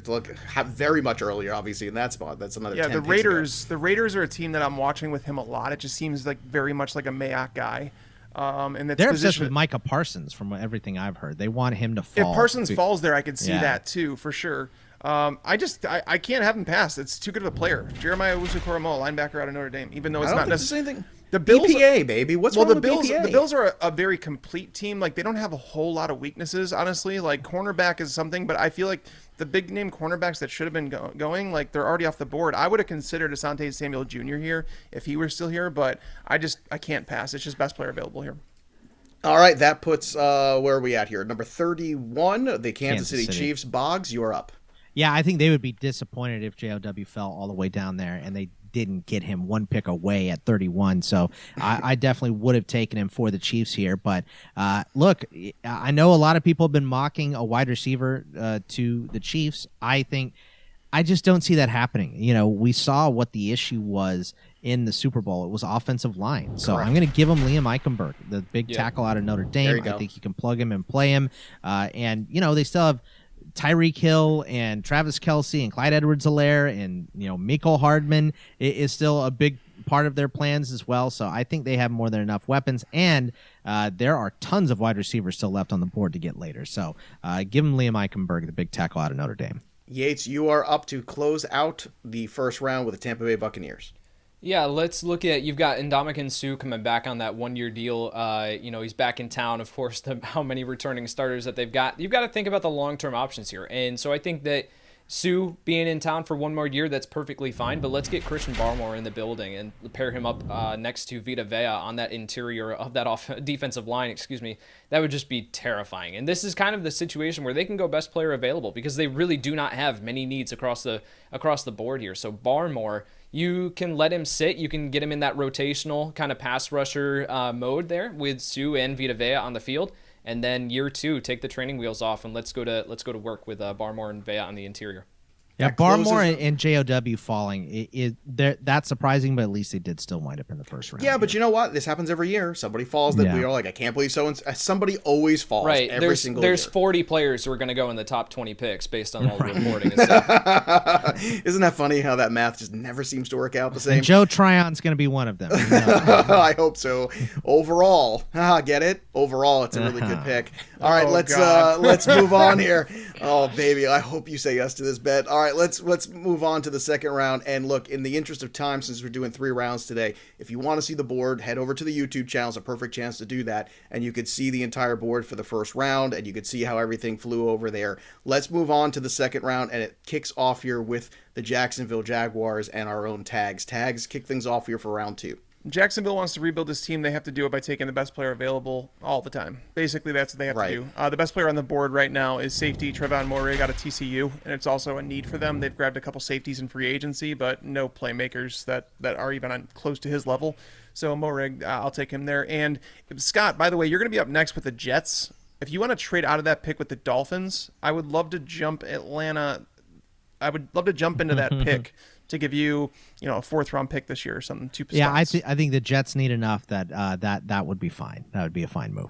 Very much earlier, obviously, in that spot. That's another. Yeah, the Raiders. The Raiders are a team that I'm watching with him a lot. It just seems like very much like a Mayock guy. And they're obsessed with Micah Parsons, from everything I've heard. They want him to fall. If Parsons falls there, I could see that too for sure. I can't have him pass. It's too good of a player. Jeremiah Owusu-Koramoah, linebacker out of Notre Dame, even though it's not necessarily. The Bills, EPA, baby. What's wrong with EPA? The Bills are a very complete team. Like, they don't have a whole lot of weaknesses, honestly. Like, cornerback is something, but I feel like the big name cornerbacks that should have been going, like, they're already off the board. I would have considered Asante Samuel Jr. here if he were still here, but I can't pass. It's just best player available here. All right, that puts where are we at here? Number 31, the Kansas City Chiefs. Boggs, you're up. Yeah, I think they would be disappointed if JOW fell all the way down there and they didn't get him one pick away at 31. So I definitely would have taken him for the Chiefs here. But look, I know a lot of people have been mocking a wide receiver to the Chiefs. I just don't see that happening. You know, we saw what the issue was in the Super Bowl. It was offensive line. So Correct. I'm going to give him Liam Eichenberg, the big tackle out of Notre Dame. I think you can plug him and play him. And, you know, they still have Tyreek Hill and Travis Kelce and Clyde Edwards-Helaire and, you know, Mecole Hardman is still a big part of their plans as well. So I think they have more than enough weapons, and there are tons of wide receivers still left on the board to get later. So give him Liam Eichenberg, the big tackle out of Notre Dame. Yates, you are up to close out the first round with the Tampa Bay Buccaneers. Yeah, let's look at, you've got Ndamukong Suh coming back on that one-year deal. You know, he's back in town. Of course, how many returning starters that they've got. You've got to think about the long-term options here. And so I think that Suh being in town for one more year, that's perfectly fine. But let's get Christian Barmore in the building and pair him up next to Vita Vea on that interior of that defensive line, That would just be terrifying. And this is kind of the situation where they can go best player available because they really do not have many needs across the board here. So Barmore, you can let him sit. You can get him in that rotational kind of pass rusher mode there with Suh and Vita Vea on the field. And then year 2, take the training wheels off and let's go to work with Barmore and Vea on the interior. Yeah, Barmore and JOW falling, that's surprising, but at least they did still wind up in the first round. Yeah, but you know what? This happens every year. Somebody falls that we are like, I can't believe so. Somebody always falls every single year. There's 40 players who are going to go in the top 20 picks based on all the reporting and stuff. Isn't that funny how that math just never seems to work out the same? And Joe Tryon's going to be one of them. I hope so. Overall, get it? Overall, it's a really good pick. All right, let's move on here. Oh, baby, I hope you say yes to this bet. All right, let's move on to the second round. And look, in the interest of time, since we're doing 3 rounds today, if you want to see the board, head over to the YouTube channel. It's a perfect chance to do that. And you could see the entire board for the first round, and you could see how everything flew over there. Let's move on to the second round, and it kicks off here with the Jacksonville Jaguars and our own tags. Tags kick things off here for round 2. Jacksonville wants to rebuild this team. They have to do it by taking the best player available all the time. Basically, that's what they have to do. The best player on the board right now is safety Trevon Moehrig out of TCU, and it's also a need for them. They've grabbed a couple safeties in free agency, but no playmakers that are even close to his level. So Moehrig, I'll take him there. And Scott, by the way, you're going to be up next with the Jets. If you want to trade out of that pick with the Dolphins, I would love to jump Atlanta. I would love to jump into that pick to give you, a 4th-round pick this year or something. 2 spots. Yeah, I think the Jets need enough that would be fine. That would be a fine move.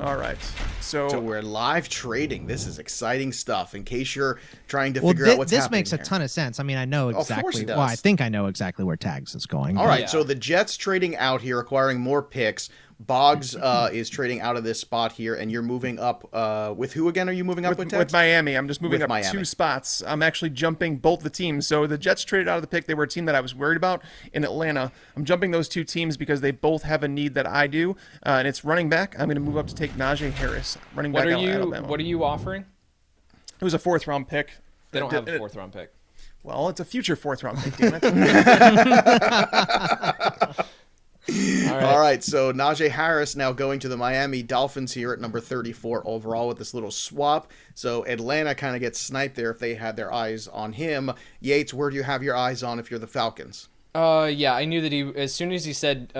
All right. So we're live trading. This is exciting stuff. In case you're trying to figure out what's happening. This makes a ton of sense. I mean, I know exactly. Of course it does. Well, I think I know exactly where Tags is going. All right. So the Jets trading out here, acquiring more picks. Boggs is trading out of this spot here, and you're moving up with who again? Are you moving up with Tex? With Miami. I'm just moving up Miami. 2 spots. I'm actually jumping both the teams. So the Jets traded out of the pick. They were a team that I was worried about in Atlanta. I'm jumping those 2 teams because they both have a need that I do, and it's running back. I'm going to move up to take Najee Harris, running back out of Alabama. What are you offering? It was a 4th-round pick. They don't have a 4th-round pick. Well, it's a future 4th-round pick, damn it. All right, so Najee Harris now going to the Miami Dolphins here at number 34 overall with this little swap. So Atlanta kind of gets sniped there if they had their eyes on him. Yates, where do you have your eyes on if you're the Falcons? Yeah, I knew that as soon as he said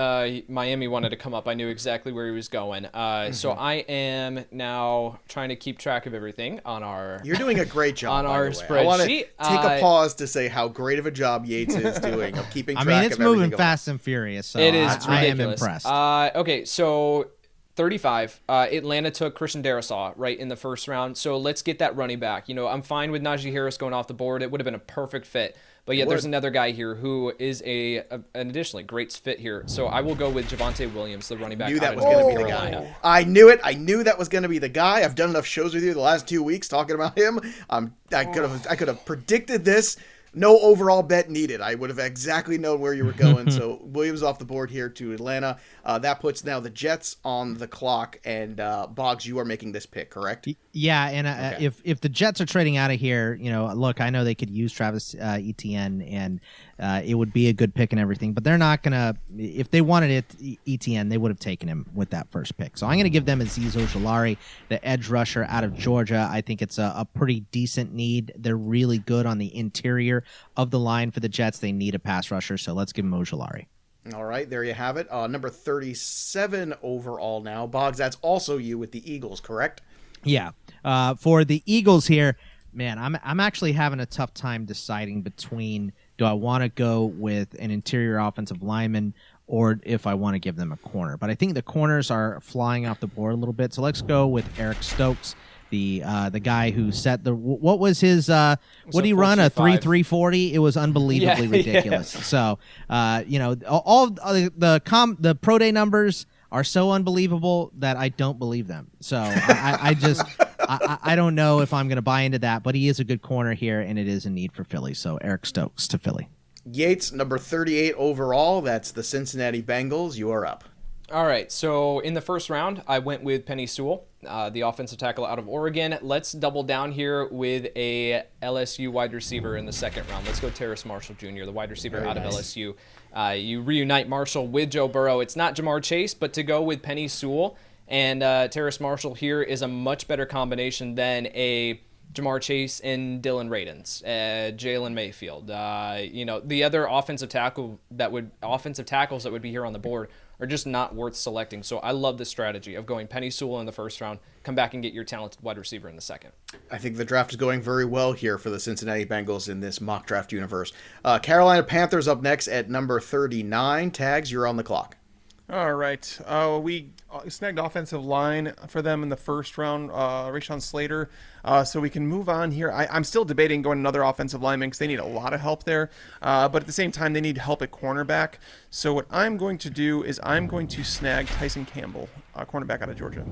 Miami wanted to come up, I knew exactly where he was going. So I am now trying to keep track of everything on our. You're doing a great job on our spreadsheet. I want to take a pause to say how great of a job Yates is doing of keeping track of everything. I mean, it's moving fast and furious. So it is. I am impressed. Okay, so 35. Atlanta took Christian Darrisaw right in the first round. So let's get that running back. I'm fine with Najee Harris going off the board. It would have been a perfect fit. But yet there's another guy here who is an additionally great fit here. So I will go with Javonte Williams, the running back. I knew that was going to be the guy. I knew it. I knew that was going to be the guy. I've done enough shows with you the last 2 weeks talking about him. I could have predicted this. No overall bet needed. I would have exactly known where you were going. So Williams off the board here to Atlanta. That puts now the Jets on the clock. And Boggs, you are making this pick, correct? Yeah, and okay. If the Jets are trading out of here, look, I know they could use Travis Etienne, and it would be a good pick and everything. But they're not gonna. If they wanted it, Etienne, they would have taken him with that first pick. So I'm gonna give them Azeez Ojulari, the edge rusher out of Georgia. I think it's a pretty decent need. They're really good on the interior of the line for the Jets. They need a pass rusher, so let's give them Ojulari. All right, there you have it. Number 37 overall now. Boggs, that's also you with the Eagles, correct? Yeah. For the Eagles here, man, I'm actually having a tough time deciding between do I want to go with an interior offensive lineman or if I want to give them a corner. But I think the corners are flying off the board a little bit, so let's go with Eric Stokes. The guy who set the what was his what did he run, a 3.40? It was unbelievably ridiculous. Yeah. So all the pro day numbers are so unbelievable that I don't believe them. So I don't know if I'm going to buy into that, but he is a good corner here, and it is a need for Philly. So Eric Stokes to Philly. Yates, number 38 overall. That's the Cincinnati Bengals. You are up. All right, so in the first round, I went with Penei Sewell, the offensive tackle out of Oregon. Let's double down here with a LSU wide receiver in the second round. Let's go Terrace Marshall Jr., the wide receiver out of LSU. You reunite Marshall with Joe Burrow. It's not Jamar Chase, but to go with Penei Sewell and Terrace Marshall here is a much better combination than a Jamar Chase and Dylan Radins, Jalen Mayfield. The other offensive tackles that would be here on the board are just not worth selecting. So I love this strategy of going Penei Sewell in the first round, come back and get your talented wide receiver in the second. I think the draft is going very well here for the Cincinnati Bengals in this mock draft universe. Carolina Panthers up next at number 39. Tags, you're on the clock. All right. We snagged offensive line for them in the first round, Rayshawn Slater. So we can move on here. I'm still debating going another offensive lineman because they need a lot of help there. But at the same time, they need help at cornerback. So what I'm going to do is I'm going to snag Tyson Campbell, cornerback out of Georgia.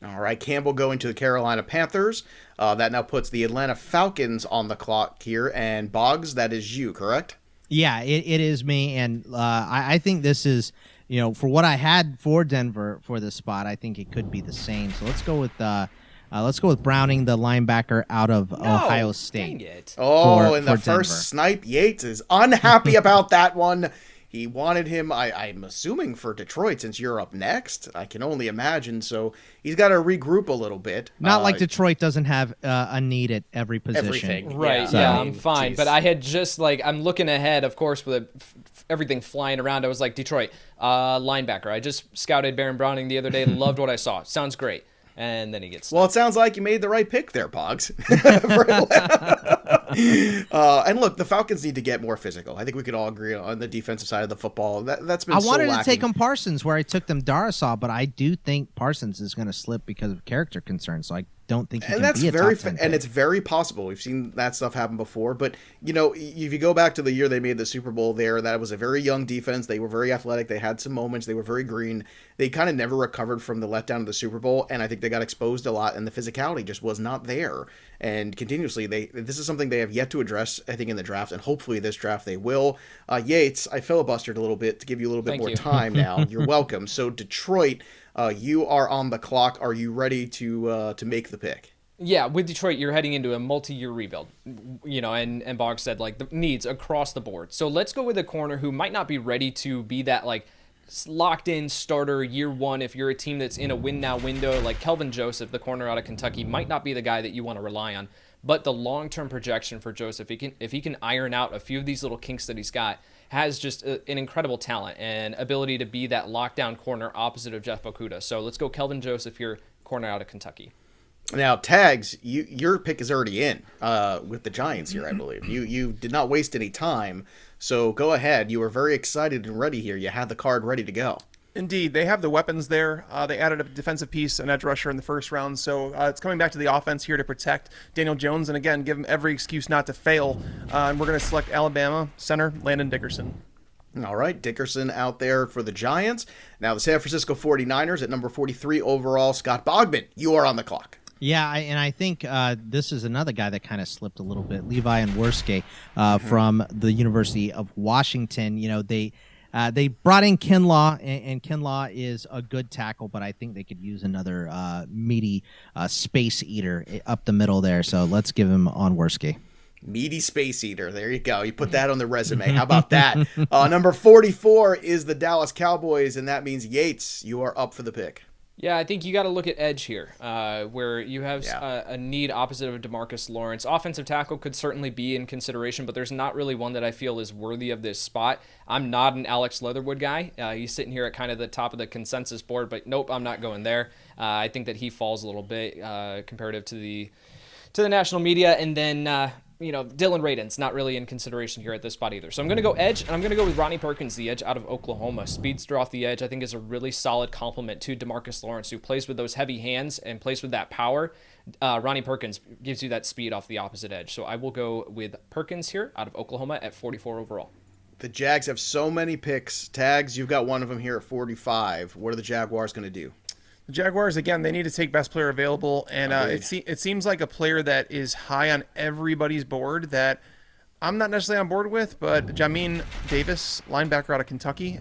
All right, Campbell going to the Carolina Panthers. That now puts the Atlanta Falcons on the clock here. And Boggs, that is you, correct? Yeah, it is me. And I think this is... for what I had for Denver for this spot, I think it could be the same. So let's go with Browning, the linebacker out of Ohio State. Dang it. In the first snipe, Yates is unhappy about that one. He wanted him, I'm assuming, for Detroit since you're up next. I can only imagine. So he's got to regroup a little bit. Not like Detroit doesn't have a need at every position. Everything. Right, yeah, I'm fine. Geez. But I had just, I'm looking ahead, of course, with everything flying around. I was like, Detroit, linebacker. I just scouted Baron Browning the other day. Loved what I saw. Sounds great. And then he gets... Well, it sounds like you made the right pick there, Boggs. And look, the Falcons need to get more physical. I think we could all agree on the defensive side of the football. That's been so lacking. I wanted to take them Parsons where I took them Darisaw, but I do think Parsons is going to slip because of character concerns. So I don't think he can be a top 10 pick. And it's very possible. We've seen that stuff happen before. But, if you go back to the year they made the Super Bowl there, that was a very young defense. They were very athletic. They had some moments. They were very green. They kind of never recovered from the letdown of the Super Bowl, and I think they got exposed a lot, and the physicality just was not there. And continuously, this is something they have yet to address, I think, in the draft, and hopefully this draft they will. Yates, I filibustered a little bit to give you a little bit more time now. You're welcome. So Detroit, you are on the clock. Are you ready to make the pick? Yeah, with Detroit, you're heading into a multi-year rebuild, and Boggs said, the needs across the board. So let's go with a corner who might not be ready to be that, locked-in starter year one. If you're a team that's in a win-now window, like Kelvin Joseph, the corner out of Kentucky, might not be the guy that you want to rely on. But the long-term projection for Joseph, if he can iron out a few of these little kinks that he's got, has just an incredible talent and ability to be that lockdown corner opposite of Jeff Okudah. So let's go Kelvin Joseph here, corner out of Kentucky. Now, Tags, your pick is already in with the Giants here, I believe. You did not waste any time, so go ahead. You were very excited and ready here. You had the card ready to go. Indeed, they have the weapons there. They added a defensive piece, an edge rusher in the first round, so it's coming back to the offense here to protect Daniel Jones, and again, give him every excuse not to fail. And we're going to select Alabama center Landon Dickerson. All right, Dickerson out there for the Giants. Now the San Francisco 49ers at number 43 overall. Scott Bogman, you are on the clock. Yeah, I think this is another guy that kind of slipped a little bit. Levi Anwerske from the University of Washington. They brought in Kinlaw, and Kinlaw is a good tackle, but I think they could use another meaty space eater up the middle there. So let's give him Anwerske. Meaty space eater. There you go. You put that on the resume. How about that? Number 44 is the Dallas Cowboys, and that means Yates, you are up for the pick. Yeah, I think you got to look at edge here, where you have a need opposite of DeMarcus Lawrence. Offensive tackle could certainly be in consideration, but there's not really one that I feel is worthy of this spot. I'm not an Alex Leatherwood guy. He's sitting here at kind of the top of the consensus board, but nope, I'm not going there. I think that he falls a little bit comparative to the national media, and then Dylan Radin's not really in consideration here at this spot either. So I'm going to go edge, and I'm going to go with Ronnie Perkins, the edge out of Oklahoma. Speedster off the edge, I think, is a really solid complement to DeMarcus Lawrence, who plays with those heavy hands and plays with that power. Ronnie Perkins gives you that speed off the opposite edge. So I will go with Perkins here out of Oklahoma at 44 overall. The Jags have so many picks. Tags, you've got one of them here at 45. What are the Jaguars going to do? The Jaguars, again, they need to take best player available, and it seems like a player that is high on everybody's board that I'm not necessarily on board with, but Jamin Davis, linebacker out of Kentucky.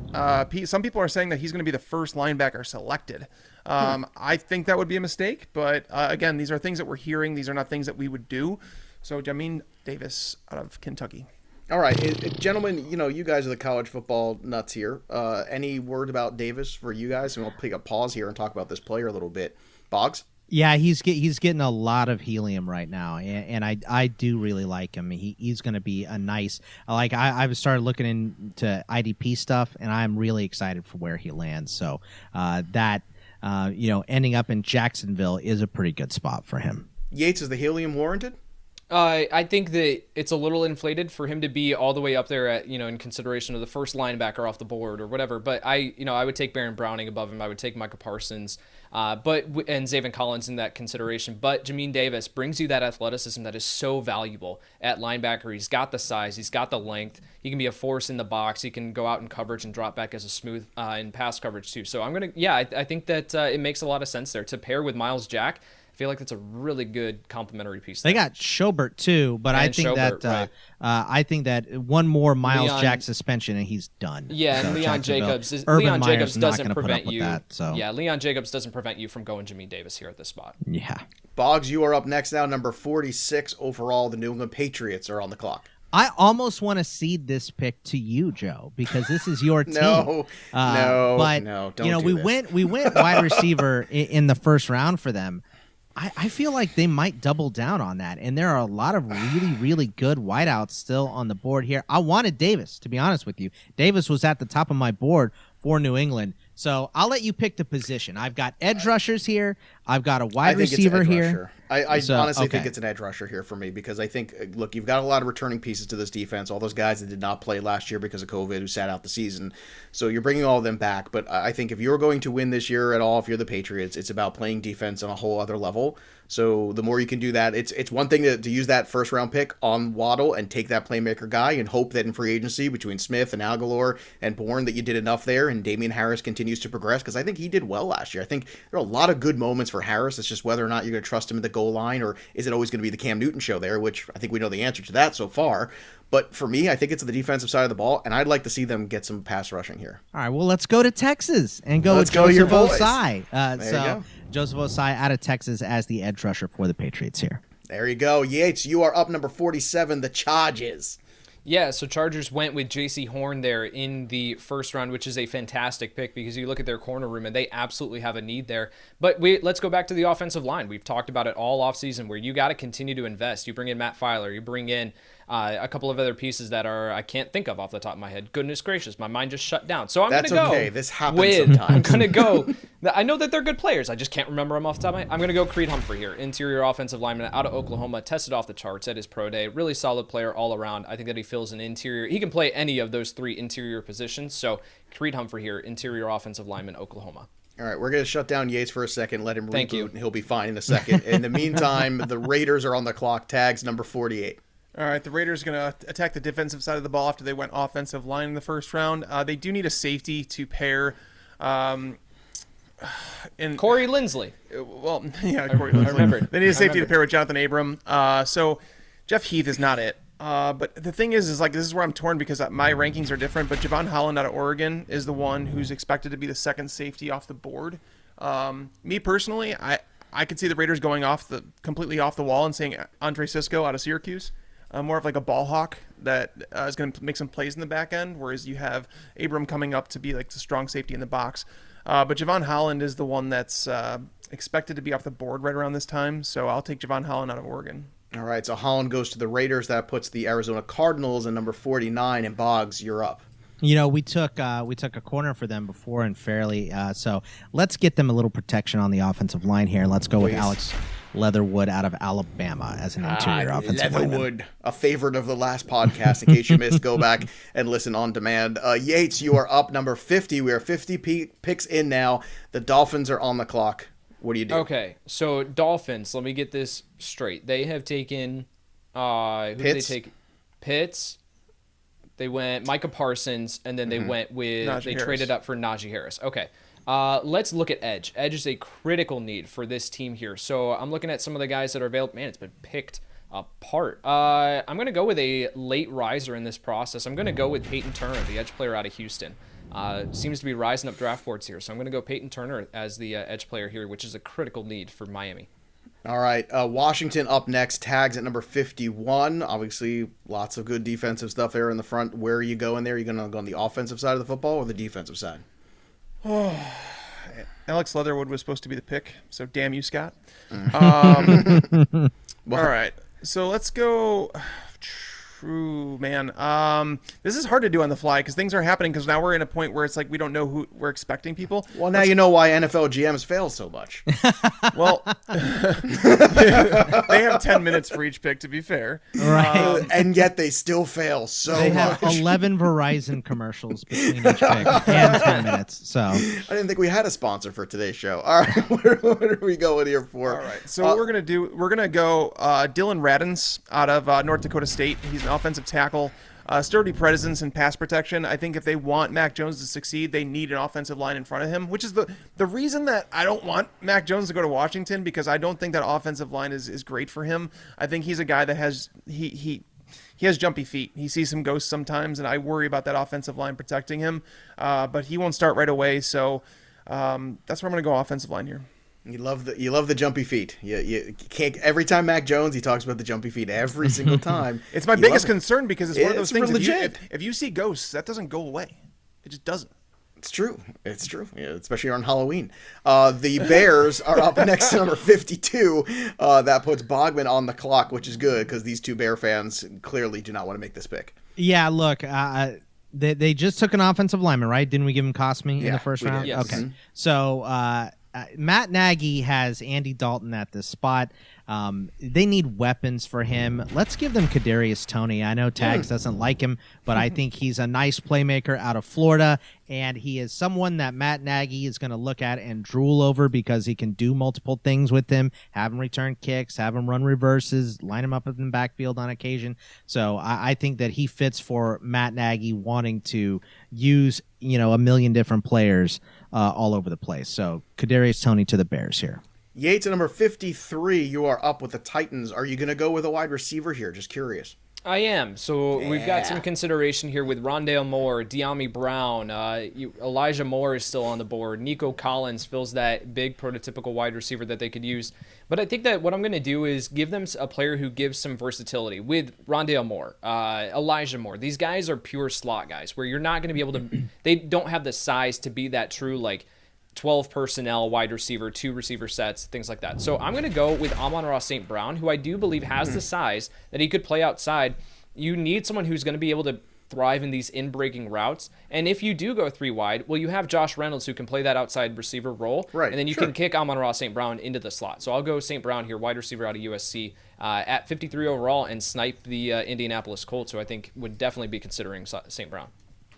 Some people are saying that he's going to be the first linebacker selected. I think that would be a mistake, but again, these are things that we're hearing. These are not things that we would do. So Jamin Davis out of Kentucky. All right, gentlemen, you guys are the college football nuts here. Any word about Davis for you guys? And we'll take a pause here and talk about this player a little bit. Boggs? Yeah, he's getting a lot of helium right now, and I do really like him. He's going to be a nice I've started looking into IDP stuff, and I'm really excited for where he lands. So ending up in Jacksonville is a pretty good spot for him. Yates, is the helium warranted? I think that it's a little inflated for him to be all the way up there at, in consideration of the first linebacker off the board or whatever. But I would take Baron Browning above him. I would take Micah Parsons, and Xaven Collins in that consideration. But Jamin Davis brings you that athleticism that is so valuable at linebacker. He's got the size. He's got the length. He can be a force in the box. He can go out in coverage and drop back as a smooth in pass coverage too. So I think that it makes a lot of sense there to pair with Miles Jack. I feel like that's a really good complementary piece. They got Schobert too, but I think that one more Miles Jack suspension and he's done. Yeah, and Leon Jacobs doesn't prevent you. Leon Jacobs doesn't prevent you from going Jamin Davis here at this spot. Yeah. Boggs, you are up next now, number 46 overall. The New England Patriots are on the clock. I almost want to cede this pick to you, Joe, because this is your team. No, don't we went wide receiver in the first round for them. I feel like they might double down on that, and there are a lot of really, really good wideouts still on the board here. I wanted Davis, to be honest with you. Davis was at the top of my board for New England, so I'll let you pick the position. I've got edge rushers here. I've got a wide receiver here. I honestly think it's an edge rusher here for me because I think, look, you've got a lot of returning pieces to this defense, all those guys that did not play last year because of COVID who sat out the season. So you're bringing all of them back. But I think if you're going to win this year at all, if you're the Patriots, it's about playing defense on a whole other level. So the more you can do that, it's one thing to use that first round pick on Waddle and take that playmaker guy and hope that in free agency between Smith and Aguilar and Bourne that you did enough there and Damian Harris continues to progress because I think he did well last year. I think there are a lot of good moments for Harris. It's just whether or not you're going to trust him at the goal line or is it always going to be the Cam Newton show there, which I think we know the answer to that so far. But for me, I think it's the defensive side of the ball, and I'd like to see them get some pass rushing here. All right, well, let's go to Texas and go with Joseph Osai. Joseph Osai out of Texas as the edge rusher for the Patriots here. There you go. Yates, you are up number 47, the Chargers. Yeah, so Chargers went with J.C. Horn there in the first round, which is a fantastic pick because you look at their corner room and they absolutely have a need there. But let's go back to the offensive line. We've talked about it all offseason where you got to continue to invest. You bring in Matt Filer, you bring in a couple of other pieces that I can't think of off the top of my head. Goodness gracious, my mind just shut down. So I'm going to go. Okay. This happens sometimes. I'm going to go. I know that they're good players. I just can't remember them off the top of my head. I'm going to go Creed Humphrey here, interior offensive lineman out of Oklahoma, tested off the charts at his pro day. Really solid player all around. I think that he fills an interior. He can play any of those three interior positions. So Creed Humphrey here, interior offensive lineman, Oklahoma. All right, we're going to shut down Yates for a second, let him reboot, and he'll be fine in a second. In the meantime, the Raiders are on the clock. Tags number 48. All right, the Raiders are going to attack the defensive side of the ball after they went offensive line in the first round. They do need a safety to pair. and Corey Linsley. Well, yeah, Corey Linsley. I remembered. They need a safety to pair with Jonathan Abram. So Jeff Heath is not it. But the thing is like this is where I'm torn because my rankings are different. But Javon Holland out of Oregon is the one who's expected to be the second safety off the board. Me personally, I could see the Raiders going completely off the wall and saying Andre Cisco out of Syracuse. More of like a ball hawk that is going to make some plays in the back end, whereas you have Abram coming up to be like the strong safety in the box. But Javon Holland is the one that's expected to be off the board right around this time, so I'll take Javon Holland out of Oregon. All right, so Holland goes to the Raiders. That puts the Arizona Cardinals at number 49, and Boggs, you're up. You know, we took a corner for them before and fairly. So let's get them a little protection on the offensive line here. Let's go with Alex Leatherwood out of Alabama as an interior offensive Leatherwood, a favorite of the last podcast. In case you missed, go back and listen on demand. Yates, you are up number 50. We are 50 picks in now. The Dolphins are on the clock. What do you do? Okay, so Dolphins, let me get this straight. They have taken who did they take? Pitts. They went Micah Parsons, and then they went with Najee Harris. Traded up for Najee Harris. Okay. Let's look at edge. Edge is a critical need for this team here. So I'm looking at some of the guys that are available. Man, it's been picked apart. I'm going to go with a late riser in this process. I'm going to go with Peyton Turner, the edge player out of Houston. Seems to be rising up draft boards here. So I'm going to go Peyton Turner as the edge player here, which is a critical need for Miami. All right, Washington up next, tags at number 51. Obviously, lots of good defensive stuff there in the front. Where are you going there? Are you going to go on the offensive side of the football or the defensive side? Alex Leatherwood was supposed to be the pick, so damn you, Scott. All right, so let's go. True, man. This is hard to do on the fly because things are happening because now we're in a point where it's like we don't know who we're expecting people. Well, now you know why NFL GMs fail so much. Well, they have 10 minutes for each pick, to be fair. Right. And yet they still fail so They much. have 11 Verizon commercials between each pick and 10 minutes. So I didn't think we had a sponsor for today's show. All right, what are we going here for? All right, so what we're gonna go Dylan Radins out of North Dakota State. He's an offensive tackle, sturdy presence and pass protection. I think if they want Mac Jones to succeed, they need an offensive line in front of him, which is the reason that I don't want Mac Jones to go to Washington, because I don't think that offensive line is great for him. I think he's a guy that has he has jumpy feet. He sees some ghosts sometimes, and I worry about that offensive line protecting him. But he won't start right away, so that's where I'm going to go offensive line here. You love the jumpy feet. You can't. Every time Mac Jones, he talks about the jumpy feet every single time. It's my biggest concern because it's one of those things. Legit. If you see ghosts, that doesn't go away. It just doesn't. It's true. It's true. Yeah, especially on Halloween. The Bears are up next to number 52. That puts Bogman on the clock, which is good because these two Bear fans clearly do not want to make this pick. yeah, look, they just took an offensive lineman, right? Didn't we give him Cosme in the first we did. round? Yes. Okay. So Matt Nagy has Andy Dalton at this spot. They need weapons for him. Let's give them Kadarius Toney. I know Tags doesn't like him, but I think he's a nice playmaker out of Florida, and he is someone that Matt Nagy is going to look at and drool over because he can do multiple things with him, have him return kicks, have him run reverses, line him up in the backfield on occasion. So I think that he fits for Matt Nagy wanting to use, a million different players all over the place. So Kadarius Toney to the Bears here. Yates at number 53. You are up with the Titans. Are you going to go with a wide receiver here? Just curious. I am. So we've got some consideration here with Rondale Moore, De'Ami Brown. Elijah Moore is still on the board. Nico Collins fills that big prototypical wide receiver that they could use. But I think that what I'm going to do is give them a player who gives some versatility with Rondale Moore, Elijah Moore. These guys are pure slot guys where you're not going to be able to – they don't have the size to be that true 12 personnel wide receiver, 2 receiver sets, things like that. So I'm going to go with Amon-Ra St. Brown, who I do believe has the size that he could play outside. You need someone who's going to be able to thrive in these in-breaking routes. And if you do go 3 wide, well, you have Josh Reynolds who can play that outside receiver role. Right. And then you can kick Amon-Ra St. Brown into the slot. So I'll go St. Brown here, wide receiver out of USC, at 53 overall, and snipe the Indianapolis Colts, who I think would definitely be considering St. Brown.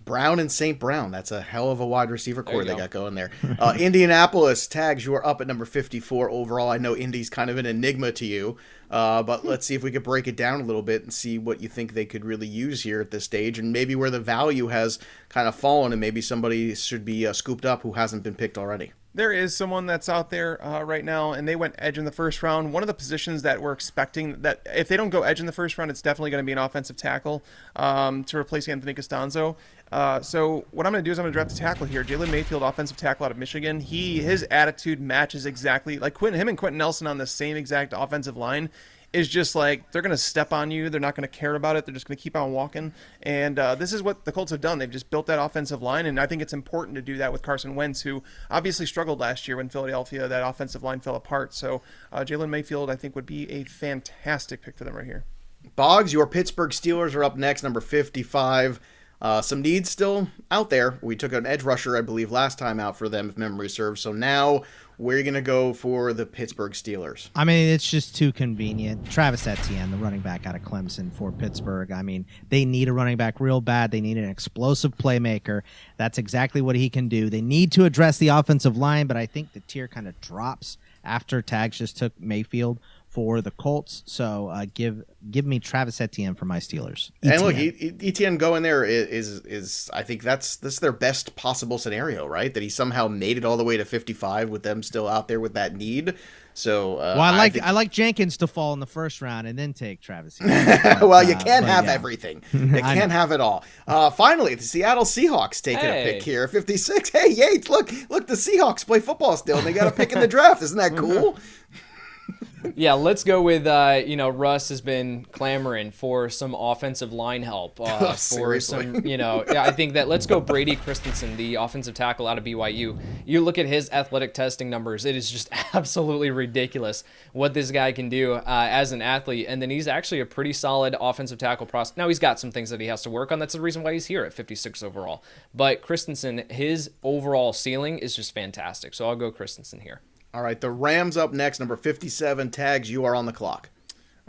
Brown and St. Brown. That's a hell of a wide receiver core they got going there. Indianapolis, Tags, you are up at number 54 overall. I know Indy's kind of an enigma to you, but let's see if we could break it down a little bit and see what you think they could really use here at this stage and maybe where the value has kind of fallen and maybe somebody should be scooped up who hasn't been picked already. There is someone that's out there right now, and they went edge in the first round. One of the positions that we're expecting that if they don't go edge in the first round, it's definitely going to be an offensive tackle to replace Anthony Costanzo. So what I'm going to do is I'm going to draft a tackle here. Jalen Mayfield, offensive tackle out of Michigan. His attitude matches exactly like him and Quentin Nelson on the same exact offensive line. Is just like they're going to step on you. They're not going to care about it. They're just going to keep on walking. And this is what the Colts have done. They've just built that offensive line, and I think it's important to do that with Carson Wentz, who obviously struggled last year when Philadelphia, that offensive line fell apart. So Jalen Mayfield, I think, would be a fantastic pick for them right here. Boggs, your Pittsburgh Steelers are up next, number 55. Some needs still out there. We took an edge rusher, I believe, last time out for them, if memory serves. So now, where are you going to go for the Pittsburgh Steelers? I mean, it's just too convenient. Travis Etienne, the running back out of Clemson for Pittsburgh. I mean, they need a running back real bad. They need an explosive playmaker. That's exactly what he can do. They need to address the offensive line, but I think the tier kind of drops after Tags just took Mayfield for the Colts. So give me Travis Etienne for my Steelers. And look, Etienne going there is I think this is their best possible scenario, right? That he somehow made it all the way to 55 with them still out there with that need. So well, I like Jenkins to fall in the first round and then take Travis. Well, you can't have everything. You can't have it all. Finally, the Seattle Seahawks taking a pick here, 56. Hey, Yates, look, the Seahawks play football still, and they got a pick in the draft. Isn't that cool? Yeah, let's go with, Russ has been clamoring for some offensive line help. For some, I think that let's go Brady Christensen, the offensive tackle out of BYU. You look at his athletic testing numbers, it is just absolutely ridiculous what this guy can do as an athlete. And then he's actually a pretty solid offensive tackle prospect. Now, he's got some things that he has to work on. That's the reason why he's here at 56 overall. But Christensen, his overall ceiling is just fantastic. So I'll go Christensen here. All right, the Rams up next, number 57. Tags, you are on the clock.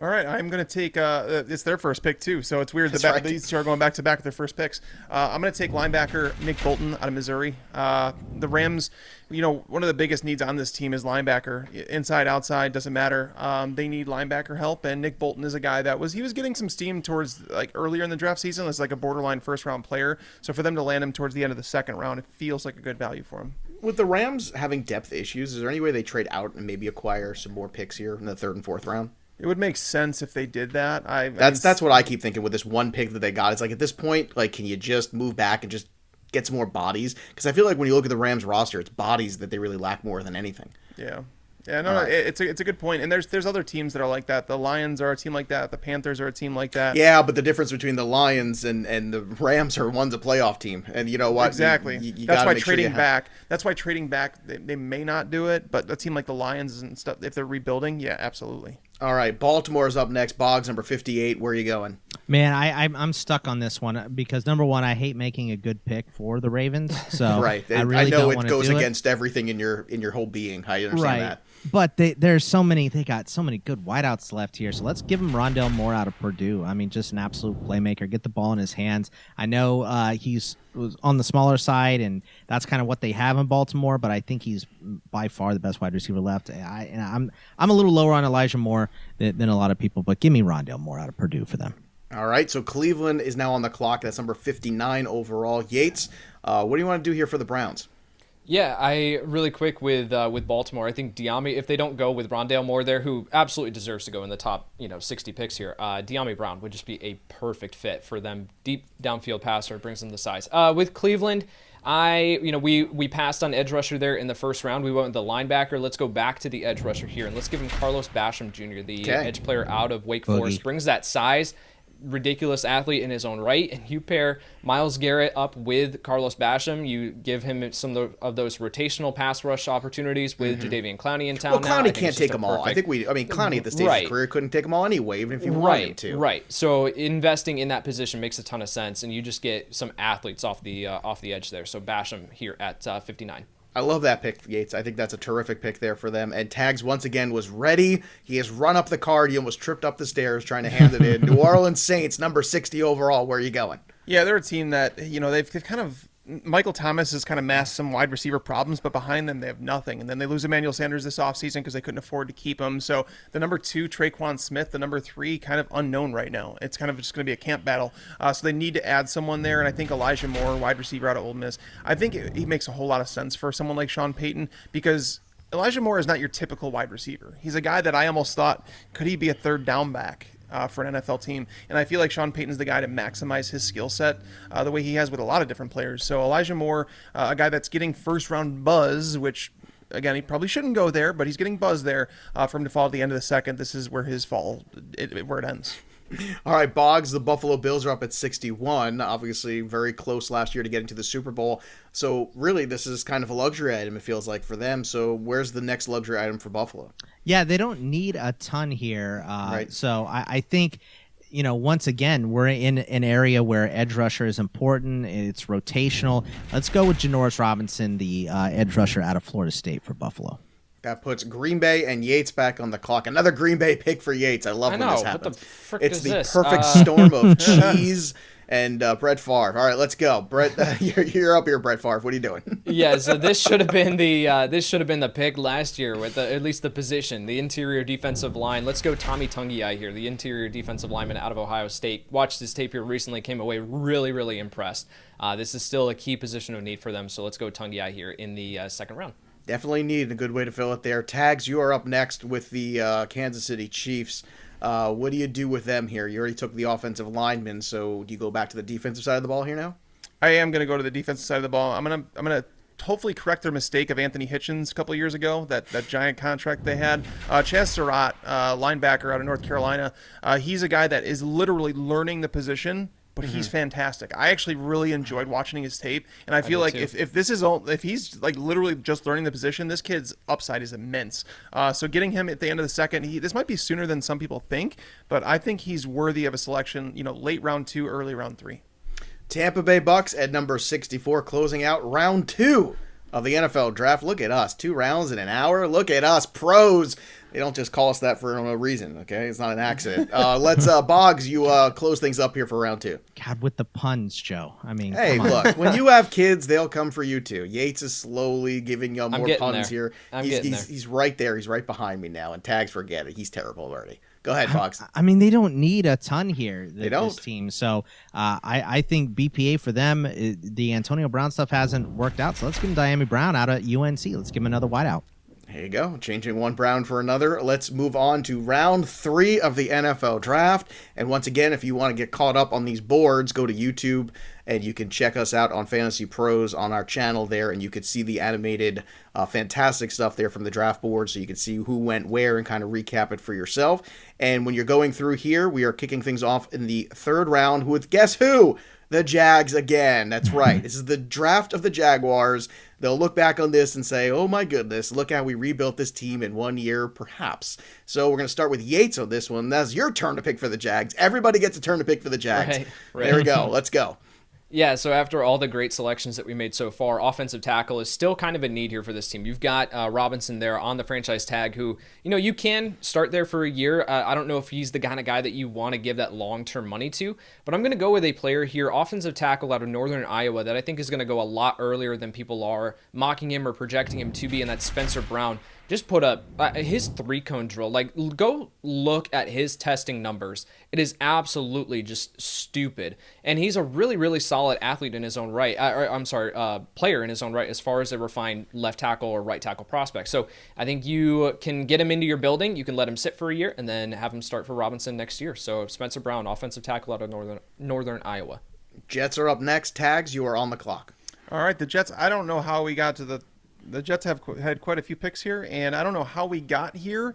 All right, I'm going to take it's their first pick, too, so it's weird that these two are going back-to-back with their first picks. I'm going to take linebacker Nick Bolton out of Missouri. The Rams, one of the biggest needs on this team is linebacker. Inside, outside, doesn't matter. They need linebacker help, and Nick Bolton is a guy that was getting some steam towards, earlier in the draft season as, a borderline first-round player. So for them to land him towards the end of the second round, it feels like a good value for him. With the Rams having depth issues, is there any way they trade out and maybe acquire some more picks here in the third and fourth round? It would make sense if they did that. That's what I keep thinking with this one pick that they got. It's at this point, can you just move back and just get some more bodies? Because I feel like when you look at the Rams roster, it's bodies that they really lack more than anything. Yeah. Yeah, no, it's a good point. And there's other teams that are like that. The Lions are a team like that. The Panthers are a team like that. Yeah, but the difference between the Lions and the Rams are one's a playoff team. And you know what? Exactly. You that's why trading back. That's why trading back. They may not do it, but a team like the Lions and stuff, if they're rebuilding, yeah, absolutely. All right, Baltimore's up next. Boggs, number 58. Where are you going? Man, I'm stuck on this one because, number one, I hate making a good pick for the Ravens. So right. I really know don't it goes against everything in your whole being. I understand that. But they got so many good wideouts left here. So let's give him Rondale Moore out of Purdue. I mean, just an absolute playmaker. Get the ball in his hands. I know was on the smaller side, and that's kind of what they have in Baltimore. But I think he's by far the best wide receiver left. I'm a little lower on Elijah Moore than a lot of people. But give me Rondale Moore out of Purdue for them. All right, so Cleveland is now on the clock. That's number 59 overall. Yates, what do you want to do here for the Browns? Yeah, I really quick with Baltimore. I think Diami, if they don't go with Rondale Moore there, who absolutely deserves to go in the top 60 picks here, Diami Brown would just be a perfect fit for them. Deep downfield passer, brings them the size. With Cleveland, we passed on edge rusher there in the first round. We went with the linebacker. Let's go back to the edge rusher here, and let's give him Carlos Basham Jr., the edge player out of Wake Forest. Brings that size. Ridiculous athlete in his own right, and you pair Myles Garrett up with Carlos Basham, you give him some of those rotational pass rush opportunities with Jadeveon Clowney in town. Well, Clowney can't take them all. Clowney at this stage of his career couldn't take them all anyway, even if you wanted him to. Right. So investing in that position makes a ton of sense, and you just get some athletes off the edge there. So Basham here at 59. I love that pick, Yates. I think that's a terrific pick there for them. And Tags, once again, was ready. He has run up the card. He almost tripped up the stairs trying to hand it in. New Orleans Saints, number 60 overall. Where are you going? Yeah, they're a team that, they've kind of Michael Thomas has kind of masked some wide receiver problems, but behind them they have nothing. And then they lose Emmanuel Sanders this offseason because they couldn't afford to keep him. So the number 2, Traequan Smith, the number 3, kind of unknown right now. It's kind of just going to be a camp battle. So they need to add someone there. And I think Elijah Moore, wide receiver out of Ole Miss, I think he makes a whole lot of sense for someone like Sean Payton, because Elijah Moore is not your typical wide receiver. He's a guy that I almost thought, could he be a third down back for an NFL team? And I feel like Sean Payton's the guy to maximize his skill set the way he has with a lot of different players. So Elijah Moore, a guy that's getting first-round buzz, which, again, he probably shouldn't go there, but he's getting buzz there for him to fall at the end of the second. This is where his fall, where it ends. All right, Boggs, the Buffalo Bills are up at 61. Obviously, very close last year to get into the Super Bowl. So, really, this is kind of a luxury item, it feels like, for them. So, where's the next luxury item for Buffalo? Yeah, they don't need a ton here. Right. So, I think, once again, we're in an area where edge rusher is important. It's rotational. Let's go with Janoris Robinson, the edge rusher out of Florida State for Buffalo. That puts Green Bay and Yates back on the clock. Another Green Bay pick for Yates. I love when this happens. What the frick It's is the this? perfect storm of cheese and Brett Favre. All right, let's go. Brett, you're up here, Brett Favre. What are you doing? Yeah, so this should have been the pick last year with at least the position, the interior defensive line. Let's go Tommy Tungiai here, the interior defensive lineman out of Ohio State. Watched this tape here recently, came away really, really impressed. This is still a key position of need for them, so let's go Tungiai here in the second round. Definitely need a good way to fill it there. Tags, you are up next with the Kansas City Chiefs. What do you do with them here? You already took the offensive lineman, so do you go back to the defensive side of the ball here now? I am going to go to the defensive side of the ball. I'm gonna hopefully correct their mistake of Anthony Hitchens a couple of years ago, that giant contract they had. Chaz Surratt, linebacker out of North Carolina, he's a guy that is literally learning the position, but he's fantastic. I actually really enjoyed watching his tape, and I feel like if he's like literally just learning the position, this kid's upside is immense. So getting him at the end of the second, this might be sooner than some people think, but I think he's worthy of a selection, late round 2, early round 3. Tampa Bay Bucks at number 64, closing out round 2 of the NFL draft. Look at us, 2 rounds in an hour. Look at us, pros. They don't just call us that for no reason, okay? It's not an accident. Let's, Boggs, you close things up here for round 2. God, with the puns, Joe. I mean, hey, look, when you have kids, they'll come for you too. Yates is slowly giving you more puns here. He's right there. He's right behind me now. And Tags, forget it. He's terrible already. Go ahead, Boggs. I mean, they don't need a ton here, this team. So I think BPA for them, the Antonio Brown stuff hasn't worked out. So let's give him Diami Brown out of UNC. Let's give him another wideout. There you go. Changing one Brown for another. Let's move on to round 3 of the NFL draft. And once again, if you want to get caught up on these boards, go to YouTube and you can check us out on Fantasy Pros on our channel there. And you can see the animated, fantastic stuff there from the draft board. So you can see who went where and kind of recap it for yourself. And when you're going through here, we are kicking things off in the 3rd round with guess who? The Jags again. That's right. This is the draft of the Jaguars. They'll look back on this and say, oh my goodness, look how we rebuilt this team in 1 year, perhaps. So we're going to start with Yates on this one. That's your turn to pick for the Jags. Everybody gets a turn to pick for the Jags. Right. There we go. Let's go. Yeah, so after all the great selections that we made so far, offensive tackle is still kind of a need here for this team. You've got Robinson there on the franchise tag who, you can start there for a year. I don't know if he's the kind of guy that you want to give that long-term money to, but I'm going to go with a player here, offensive tackle out of Northern Iowa, that I think is going to go a lot earlier than people are mocking him or projecting him to be, and that's Spencer Brown. Just put up his 3-cone drill. Like, go look at his testing numbers. It is absolutely just stupid. And he's a really, really solid athlete in his own right. Player in his own right as far as a refined left tackle or right tackle prospect. So I think you can get him into your building. You can let him sit for a year and then have him start for Robinson next year. So Spencer Brown, offensive tackle out of Northern Iowa. Jets are up next. Tags, you are on the clock. All right, the Jets. I don't know how we got to the Jets have had quite a few picks here, and I don't know how we got here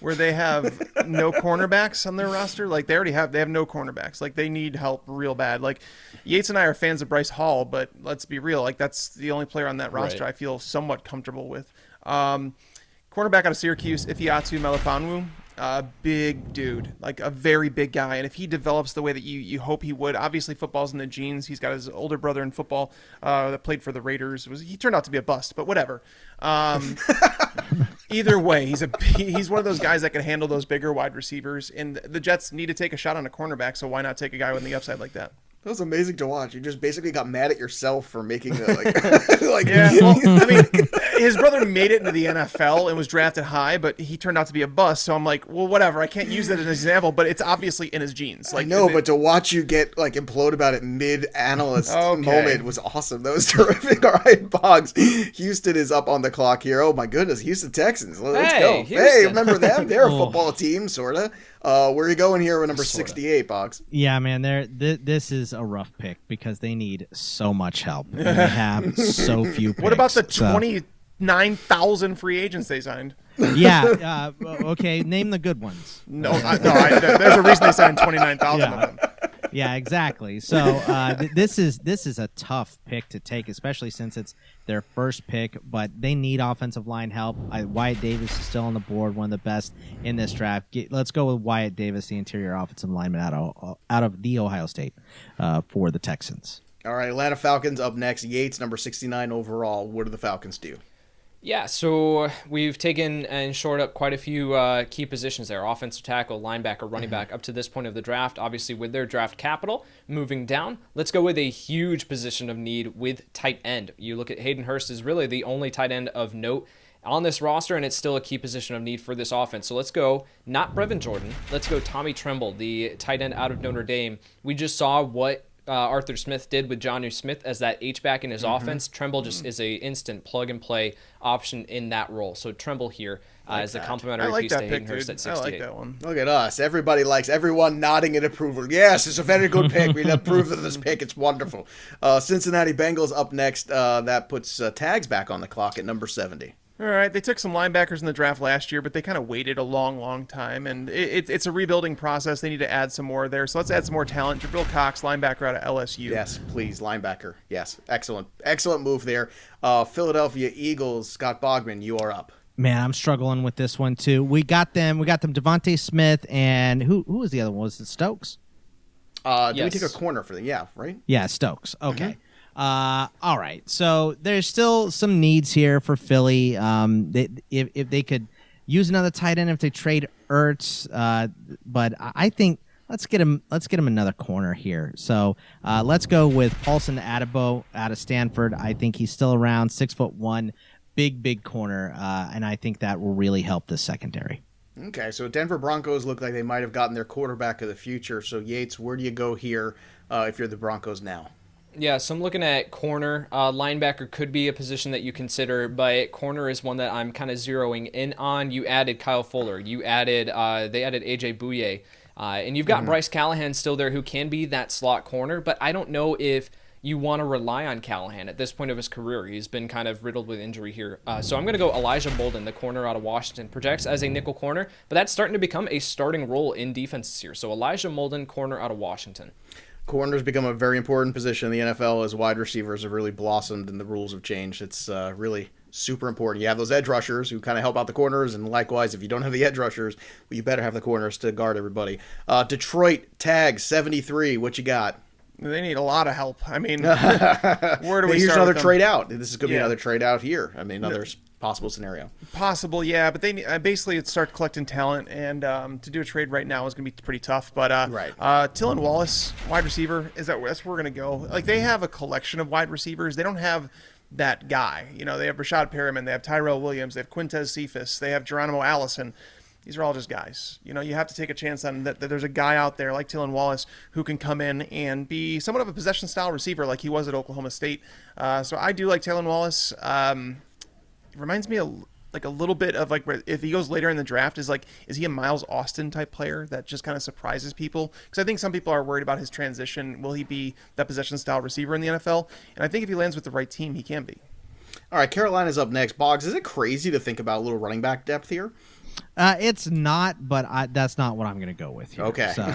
where they have no cornerbacks on their roster. Like, they have no cornerbacks. Like, they need help real bad. Like, Yates and I are fans of Bryce Hall, but let's be real. Like, that's the only player on that roster I feel somewhat comfortable with. Cornerback out of Syracuse, Ifeatu Melifonwu. Big dude, like a very big guy. And if he develops the way that you hope he would, obviously football's in the genes. He's got his older brother in football that played for the Raiders. He turned out to be a bust, but whatever. Either way, he's one of those guys that can handle those bigger wide receivers. And the Jets need to take a shot on a cornerback, so why not take a guy with the upside like that? That was amazing to watch. You just basically got mad at yourself for making the Yeah, well, I mean, his brother made it into the NFL and was drafted high, but he turned out to be a bust. So I'm like, well, whatever. I can't use that as an example, but it's obviously in his genes. Like, no, but to watch you get like implode about it mid-analyst moment was awesome. That was terrific. All right, Boggs. Houston is up on the clock here. Oh my goodness, Houston Texans. Let's go. Houston. Hey, remember them? They're a football team, sorta. Where are you going here with number 68, Boggs? Yeah, man, this is a rough pick because they need so much help. And they have so few picks. What about the 29,000 free agents they signed? Yeah, okay, name the good ones. No, there's a reason they signed 29,000 of them. Yeah, exactly. So this is a tough pick to take, especially since it's their first pick. But they need offensive line help. Wyatt Davis is still on the board, one of the best in this draft. Let's go with Wyatt Davis, the interior offensive lineman out of the Ohio State for the Texans. All right, Atlanta Falcons up next. Yates, number 69 overall. What do the Falcons do? Yeah, so we've taken and shored up quite a few key positions there. Offensive tackle, linebacker, running back up to this point of the draft. Obviously, with their draft capital moving down, let's go with a huge position of need with tight end. You look at Hayden Hurst is really the only tight end of note on this roster, and it's still a key position of need for this offense. So let's go, not Brevin Jordan. Let's go Tommy Tremble, the tight end out of Notre Dame. We just saw what Arthur Smith did with Jonnu Smith as that H-back in his offense. Tremble just is a instant plug-and-play option in that role. So Tremble here as a complimentary piece to Hayden Hurst at 68. I like that one. Look at us. Everyone nodding in approval. Yes, it's a very good pick. We approve of this pick. It's wonderful. Cincinnati Bengals up next. That puts Tags back on the clock at number 70. All right, they took some linebackers in the draft last year, but they kind of waited a long time, and it's a rebuilding process. They need to add some more there, so let's add some more talent. Jabril Cox, linebacker out of LSU. Yes, please, linebacker. Yes, excellent move there. Philadelphia Eagles, Scott Bogman, you are up. Man, I'm struggling with this one too. We got them Davante Smith, and who was the other one? Was it Stokes? Did we take a corner for them? Yeah, right? Yeah, Stokes. Okay. Mm-hmm. All right. So there's still some needs here for Philly. If they could use another tight end, if they trade Ertz, but I think let's get him another corner here. So let's go with Paulson Adebo out of Stanford. I think he's still around, 6'1", big corner, and I think that will really help the secondary. Okay, so Denver Broncos look like they might have gotten their quarterback of the future. So Yates, where do you go here if you're the Broncos now? Yeah, so I'm looking at corner. Linebacker could be a position that you consider, but corner is one that I'm kind of zeroing in on. You added Kyle Fuller. They added AJ Bouye. And you've got Bryce Callahan still there who can be that slot corner, but I don't know if you want to rely on Callahan at this point of his career. He's been kind of riddled with injury here. So I'm going to go Elijah Molden, the corner out of Washington. Projects as a nickel corner, but that's starting to become a starting role in defenses here. So Elijah Molden, corner out of Washington. Corners become a very important position in the NFL as wide receivers have really blossomed and the rules have changed. It's really super important. You have those edge rushers who kind of help out the corners, and likewise, if you don't have the edge rushers, well, you better have the corners to guard everybody. Detroit, Tag, 73. What you got? They need a lot of help. I mean, where do we start? Here's another trade out. This is going to be another trade out here. I mean, another possible scenario. Possible, yeah. But they basically start collecting talent, and to do a trade right now is going to be pretty tough. But Tillon Wallace, wide receiver, that's where we're going to go. Like, they have a collection of wide receivers. They don't have that guy. You know, they have Rashad Perriman, they have Tyrell Williams, they have Quintez Cephas, they have Geronimo Allison. These are all just guys. You know, you have to take a chance on that there's a guy out there like Tillon Wallace who can come in and be somewhat of a possession-style receiver like he was at Oklahoma State. So I do like Tillon Wallace. It reminds me of like a little bit of like if he goes later in the draft, is he a Miles Austin type player that just kind of surprises people? Because I think some people are worried about his transition. Will he be that possession-style receiver in the NFL? And I think if he lands with the right team, he can be. All right, Carolina's up next. Boggs, is it crazy to think about a little running back depth here? It's not, but that's not what I'm going to go with here. Okay. So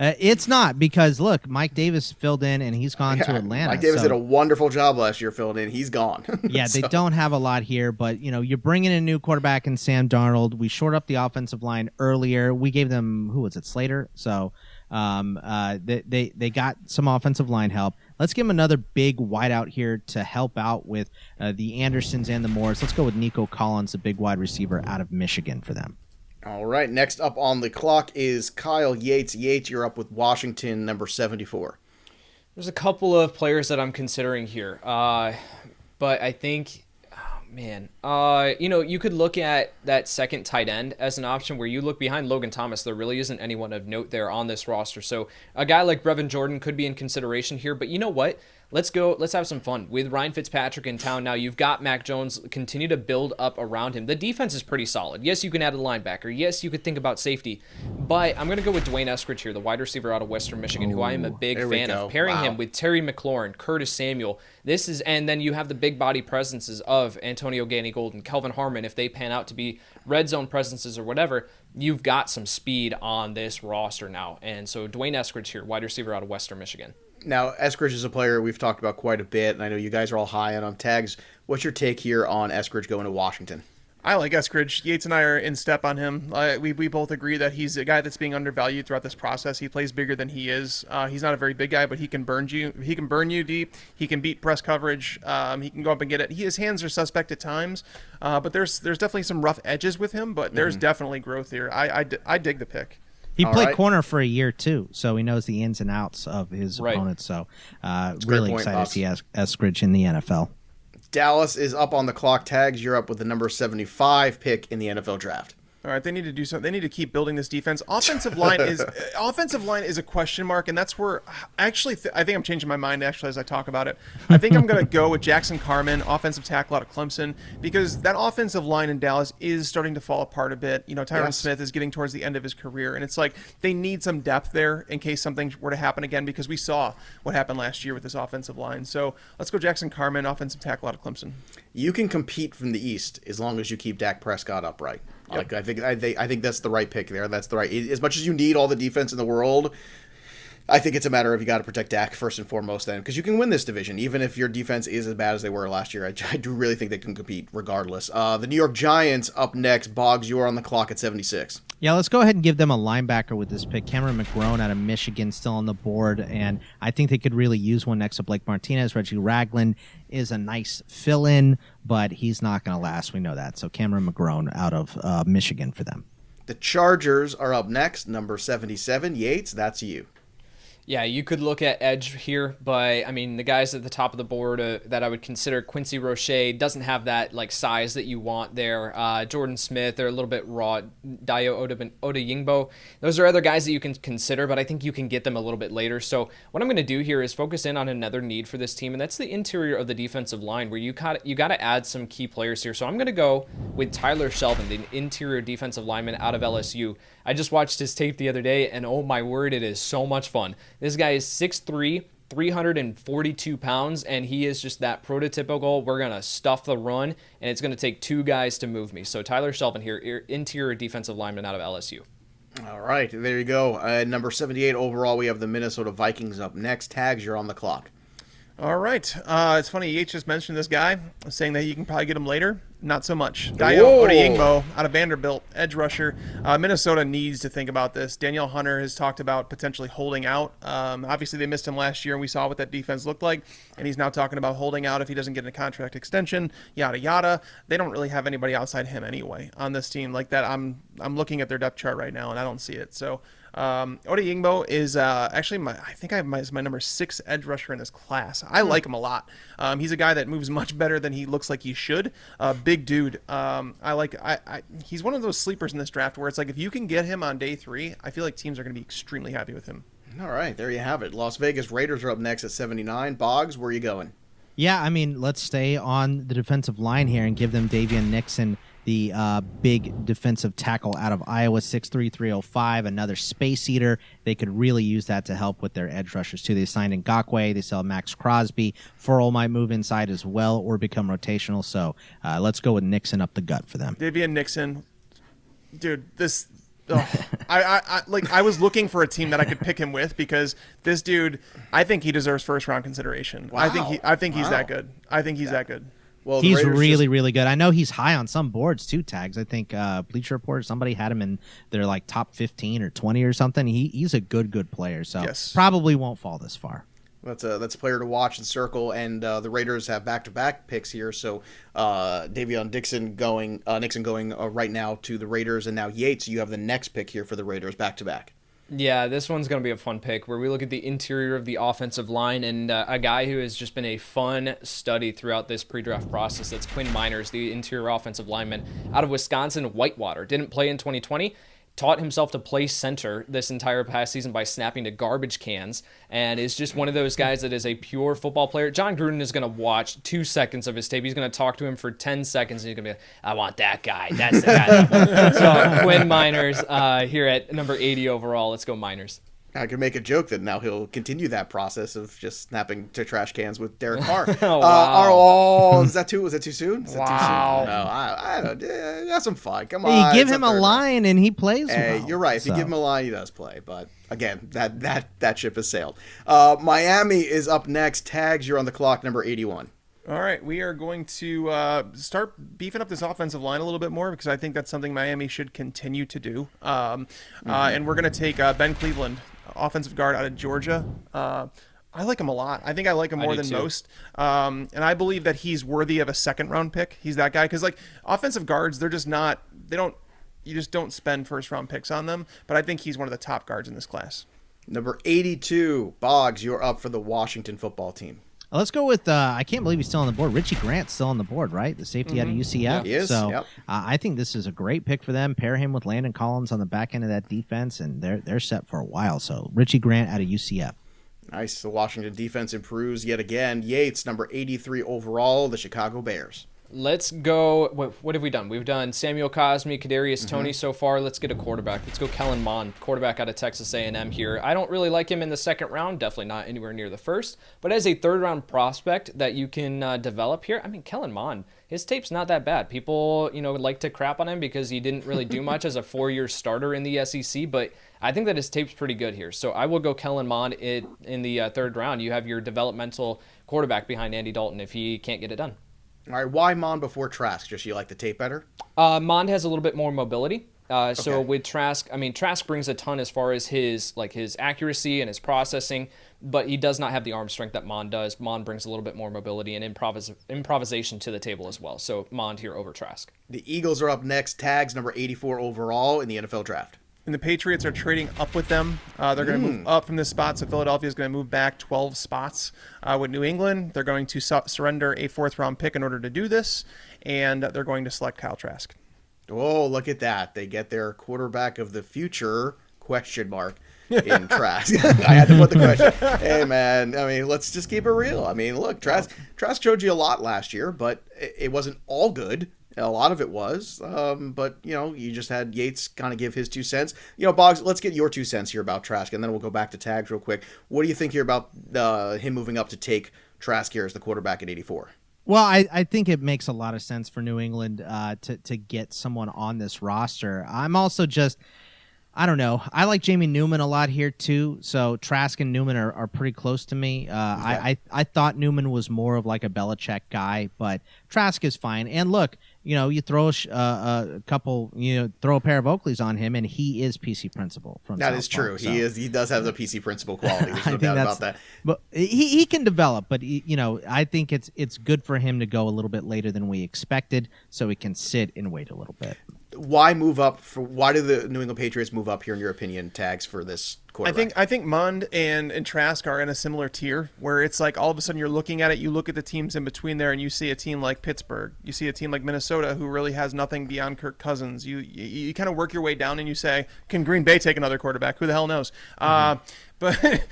it's not because, look, Mike Davis filled in and he's gone to Atlanta. Mike Davis did a wonderful job last year filling in. He's gone. Yeah, they don't have a lot here, but, you know, you're bringing in a new quarterback in Sam Darnold. We shored up the offensive line earlier. We gave them, who was it, Slater? So they got some offensive line help. Let's give them another big wideout here to help out with the Andersons and the Moores. Let's go with Nico Collins, a big wide receiver out of Michigan for them. All right, next up on the clock is Kyle Yates. Yates, you're up with Washington, number 74. There's a couple of players that I'm considering here, but I think, oh man, you could look at that second tight end as an option where you look behind Logan Thomas. There really isn't anyone of note there on this roster, so a guy like Brevin Jordan could be in consideration here. But you know what? Let's go. Let's have some fun with Ryan Fitzpatrick in town. Now you've got Mac Jones. Continue to build up around him. The defense is pretty solid. Yes, you can add a linebacker. Yes, you could think about safety. But I'm going to go with Dwayne Eskridge here, the wide receiver out of Western Michigan, who I am a big fan of. Pairing him with Terry McLaurin, Curtis Samuel. And then you have the big body presences of Antonio Gandy-Golden, Kelvin Harmon. If they pan out to be red zone presences or whatever, you've got some speed on this roster now. And so Dwayne Eskridge here, wide receiver out of Western Michigan. Now, Eskridge is a player we've talked about quite a bit, and I know you guys are all high on him. Tags, what's your take here on Eskridge going to Washington? I like Eskridge. Yates and I are in step on him. We both agree that he's a guy that's being undervalued throughout this process. He plays bigger than he is. He's not a very big guy, but he can burn you. He can burn you deep. He can beat press coverage. He can go up and get it. His hands are suspect at times, but there's definitely some rough edges with him. But there's definitely growth here. I dig the pick. He played corner for a year, too, so he knows the ins and outs of his opponents. So really excited to see Eskridge in the NFL. Dallas is up on the clock. Tags, you're up with the number 75 pick in the NFL draft. All right, they need to do something. They need to keep building this defense. Offensive line is a question mark, and that's where I think I'm changing my mind actually as I talk about it. I think I'm going to go with Jackson Carman, offensive tackle out of Clemson, because that offensive line in Dallas is starting to fall apart a bit. Tyron Smith is getting towards the end of his career, and it's like they need some depth there in case something were to happen again, because we saw what happened last year with this offensive line. So let's go Jackson Carman, offensive tackle out of Clemson. You can compete from the East as long as you keep Dak Prescott upright. Yep. I think that's the right pick there. That's the right. As much as you need all the defense in the world, I think it's a matter of you got to protect Dak first and foremost, then, because you can win this division even if your defense is as bad as they were last year. I do really think they can compete regardless. The New York Giants up next. Boggs, you are on the clock at 76. Yeah, let's go ahead and give them a linebacker with this pick. Cameron McGrone out of Michigan still on the board, and I think they could really use one next to Blake Martinez. Reggie Ragland is a nice fill-in, but he's not going to last. We know that. So Cameron McGrone out of Michigan for them. The Chargers are up next, number 77. Yates, that's you. Yeah, you could look at edge here, but I mean the guys at the top of the board that I would consider, Quincy Roche doesn't have that size that you want there. Jordan Smith, they're a little bit raw. Dayo Odeyingbo, those are other guys that you can consider, but I think you can get them a little bit later. So what I'm going to do here is focus in on another need for this team, and that's the interior of the defensive line, where you got to add some key players here. So I'm going to go with Tyler Sheldon, the interior defensive lineman out of LSU. I just watched his tape the other day, and oh my word, it is so much fun. This guy is 6'3", 342 pounds, and he is just that prototypical, we're going to stuff the run, and it's going to take two guys to move me. So Tyler Sheldon here, interior defensive lineman out of LSU. All right, there you go. Number 78 overall, we have the Minnesota Vikings up next. Tags, you're on the clock. All right. It's funny, Yates just mentioned this guy, saying that you can probably get him later. Not so much. Dayo Odeyingbo out of Vanderbilt, edge rusher. Minnesota needs to think about this. Danielle Hunter has talked about potentially holding out. Obviously, they missed him last year, and we saw what that defense looked like. And he's now talking about holding out if he doesn't get a contract extension, yada, yada. They don't really have anybody outside him anyway on this team like that. I'm looking at their depth chart right now, and I don't see it. So Odeyingbo is actually my number 6 edge rusher in this class. I like him a lot. He's a guy that moves much better than he looks like he should. Big dude. He's one of those sleepers in this draft where it's like if you can get him on day 3, I feel like teams are going to be extremely happy with him. All right, there you have it. Las Vegas Raiders are up next at 79. Boggs, where are you going? Yeah, I mean, let's stay on the defensive line here and give them Davian Nixon, the big defensive tackle out of Iowa, 6'3", 305, another space eater. They could really use that to help with their edge rushers, too. They signed Ngakoue. They sell Max Crosby. Furl might move inside as well or become rotational. So let's go with Nixon up the gut for them. Davian Nixon, dude, this... Oh, I was looking for a team that I could pick him with because this dude, I think he deserves first round consideration. Wow. I think he's that good. I think he's that good. Well, he's really good. I know he's high on some boards too, Tags. I think Bleacher Report, somebody had him in their top 15 or 20 or something. He's a good player, so probably won't fall this far. That's a player to watch and circle, and the Raiders have back-to-back picks here. So Davion Nixon going right now to the Raiders, and now Yates, you have the next pick here for the Raiders back-to-back. Yeah, this one's going to be a fun pick where we look at the interior of the offensive line and a guy who has just been a fun study throughout this pre-draft process. That's Quinn Miners, the interior offensive lineman out of Wisconsin, Whitewater. Didn't play in 2020. Taught himself to play center this entire past season by snapping to garbage cans, and is just one of those guys that is a pure football player. John Gruden is going to watch 2 seconds of his tape. He's going to talk to him for 10 seconds, and he's going to be like, I want that guy. That's the guy. So Quinn Miners here at number 80 overall. Let's go Miners. I could make a joke that now he'll continue that process of just snapping to trash cans with Derek Carr. Oh, wow. Was that too soon? Is that too soon? No, I don't. Have some fun. Come on. You give him a line and he plays well. You're right. If you give him a line, he does play. But again, that ship has sailed. Miami is up next. Tags, you're on the clock, number 81. All right, we are going to start beefing up this offensive line a little bit more because I think that's something Miami should continue to do. And we're going to take Ben Cleveland, offensive guard out of Georgia. I like him a lot. I think I like him more than most. And I believe that he's worthy of a second-round pick. He's that guy because, like, offensive guards, they're just not – you just don't spend first-round picks on them. But I think he's one of the top guards in this class. Number 82, Boggs, you're up for the Washington football team. Let's go with, I can't believe he's still on the board. Richie Grant's still on the board, right? The safety out of UCF. He is. So Yep. I think this is a great pick for them. Pair him with Landon Collins on the back end of that defense, and they're set for a while. So Richie Grant out of UCF. Nice. The Washington defense improves yet again. Yates, number 83 overall, the Chicago Bears. Let's go. What have we done? We've done Samuel Cosme, Kadarius Toney so far. Let's get a quarterback. Let's go Kellen Mond, quarterback out of Texas A&M here. I don't really like him in the second round. Definitely not anywhere near the first. But as a third-round prospect that you can develop here, I mean, Kellen Mond, his tape's not that bad. People, would like to crap on him because he didn't really do much as a 4-year starter in the SEC. But I think that his tape's pretty good here. So I will go Kellen Mond in the third round. You have your developmental quarterback behind Andy Dalton if he can't get it done. All right, why Mond before Trask? Just you like the tape better? Mond has a little bit more mobility. So Okay. with Trask, Trask brings a ton as far as his accuracy and his processing, but he does not have the arm strength that Mond does. Mond brings a little bit more mobility and improvisation to the table as well. So Mond here over Trask. The Eagles are up next. Tags, number 84 overall in the NFL draft. And the Patriots are trading up with them. They're going to move up from this spot, so Philadelphia is going to move back 12 spots with New England. They're going to surrender a fourth-round pick in order to do this, and they're going to select Kyle Trask. Oh, look at that. They get their quarterback of the future, question mark, in Trask. I had to put the question. Hey, man, let's just keep it real. Look, Trask showed you a lot last year, but it wasn't all good. A lot of it was, but, you just had Yates kind of give his 2 cents. Boggs, let's get your 2 cents here about Trask, and then we'll go back to Tags real quick. What do you think here about him moving up to take Trask here as the quarterback at 84? Well, I think it makes a lot of sense for New England to get someone on this roster. I'm also just, I don't know. I like Jamie Newman a lot here, too. So Trask and Newman are pretty close to me. I thought Newman was more of like a Belichick guy, but Trask is fine. And look, you throw a couple, throw a pair of Oakleys on him, and he is PC principal from That South is true. Park, so. He does have the PC principal quality. There's no doubt about that. But he can develop, but I think it's good for him to go a little bit later than we expected, so he can sit and wait a little bit. Why move up? Why do the New England Patriots move up here, in your opinion, Tags, for this quarterback? I think Mond and Trask are in a similar tier where it's like all of a sudden you're looking at it, you look at the teams in between there, and you see a team like Pittsburgh, you see a team like Minnesota who really has nothing beyond Kirk Cousins. You kind of work your way down and you say, can Green Bay take another quarterback? Who the hell knows? But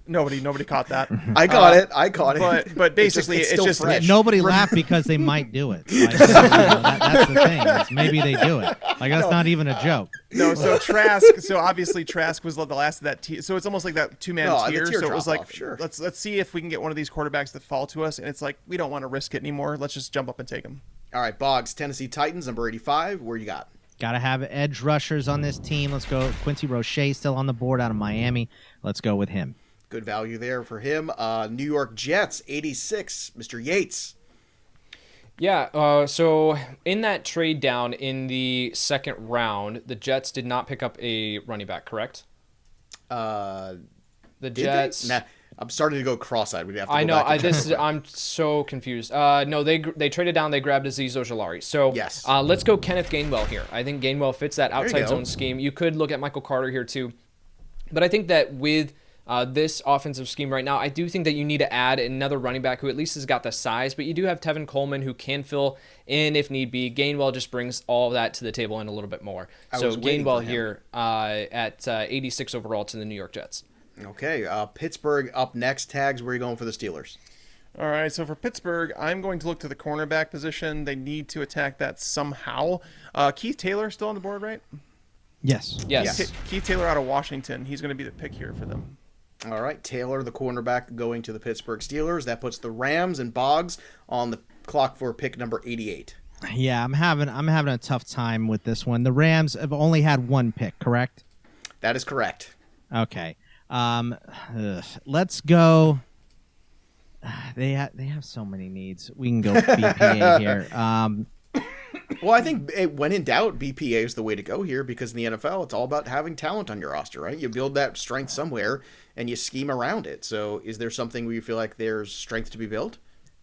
nobody caught that. I caught it. But basically, it's just fresh. Nobody laughed because they might do it. That's the thing. Maybe they do it. That's not even a joke. No, so Trask. So obviously Trask was the last of that tier. So it's almost like that two-man tier. So it was like, sure. let's see if we can get one of these quarterbacks that fall to us. And it's like, we don't want to risk it anymore. Let's just jump up and take them. All right, Boggs, Tennessee Titans, number 85. Where you got? Got to have edge rushers on this team. Let's go. Quincy Roche still on the board out of Miami. Let's go with him. Good value there for him. New York Jets, 86, Mr. Yates. Yeah, so in that trade down in the second round, the Jets did not pick up a running back, correct? The Jets. Nah, I'm starting to go cross-eyed. We'd have to go I know. back I'm so confused. No, they traded down. They grabbed Azeez Ojulari. So yes. Let's go Kenneth Gainwell here. I think Gainwell fits that outside go. zone scheme. You could look at Michael Carter here too. But I think that with this offensive scheme right now, I do think that you need to add another running back who at least has got the size, but you do have Tevin Coleman who can fill in if need be. Gainwell just brings all that to the table and a little bit more. So Gainwell here at 86 overall to the New York Jets. Okay, Pittsburgh up next. Tags, where are you going for the Steelers? All right, so for Pittsburgh, I'm going to look to the cornerback position. They need to attack that somehow. Keith Taylor still on the board, right? Yes. Keith Taylor out of Washington. He's going to be the pick here for them. All right, Taylor, the cornerback, going to the Pittsburgh Steelers. That puts the Rams and Boggs on the clock for pick number 88. Yeah, I'm having a tough time with this one. The Rams have only had one pick, correct? That is correct. Okay. Let's go. They have so many needs. We can go BPA here. Well, I think when in doubt, BPA is the way to go here because in the NFL, it's all about having talent on your roster, right? You build that strength somewhere and you scheme around it. So is there something where you feel like there's strength to be built?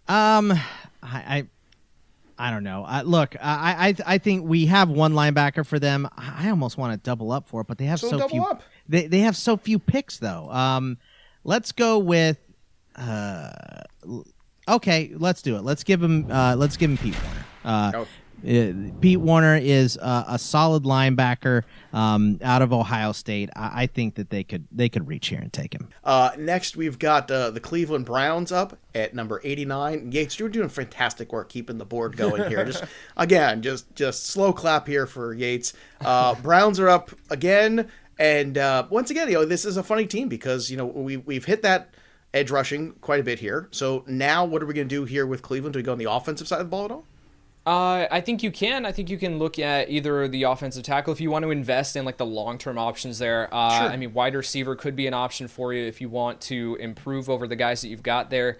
I don't know. Look, I think we have one linebacker for them. I almost want to double up for it, but they have so few. Up. They have so few picks though. Let's go with. Okay, let's do it. Let's give him Pete Warner. Pete Warner is a solid linebacker out of Ohio State. I think that they could reach here and take him. Next, we've got the Cleveland Browns up at number 89. Yates, you're doing fantastic work keeping the board going here. Just slow clap here for Yates. Browns are up again, and once again, this is a funny team because we've hit that edge rushing quite a bit here. So now, what are we going to do here with Cleveland? Do we go on the offensive side of the ball at all? I think you can. I think you can look at either the offensive tackle if you want to invest in like the long-term options there. Sure. I mean, wide receiver could be an option for you if you want to improve over the guys that you've got there.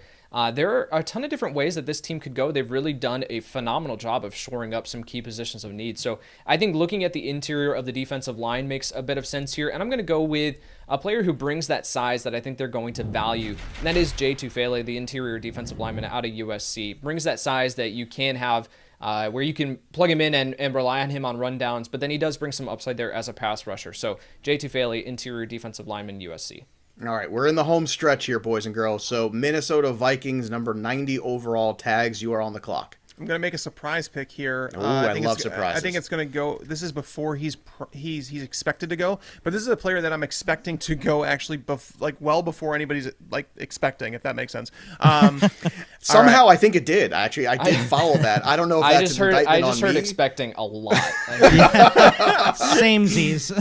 There are a ton of different ways that this team could go. They've really done a phenomenal job of shoring up some key positions of need. So I think looking at the interior of the defensive line makes a bit of sense here. And I'm going to go with a player who brings that size that I think they're going to value. And that is Jay Tufele, the interior defensive lineman out of USC. Brings that size that you can have where you can plug him in and rely on him on rundowns. But then he does bring some upside there as a pass rusher. So Jay Tufele, interior defensive lineman, USC. All right, we're in the home stretch here, boys and girls. So Minnesota Vikings, number 90 overall. Tags, you are on the clock. I'm going to make a surprise pick here. Ooh, I love surprises. I think it's going to go. This is before he's expected to go, but this is a player that I'm expecting to go actually well before anybody's expecting, if that makes sense. Somehow right. I think it did. Actually, I did follow that. I don't know if I that's just an heard. indictment I just on heard me. expecting a lot. Samesies.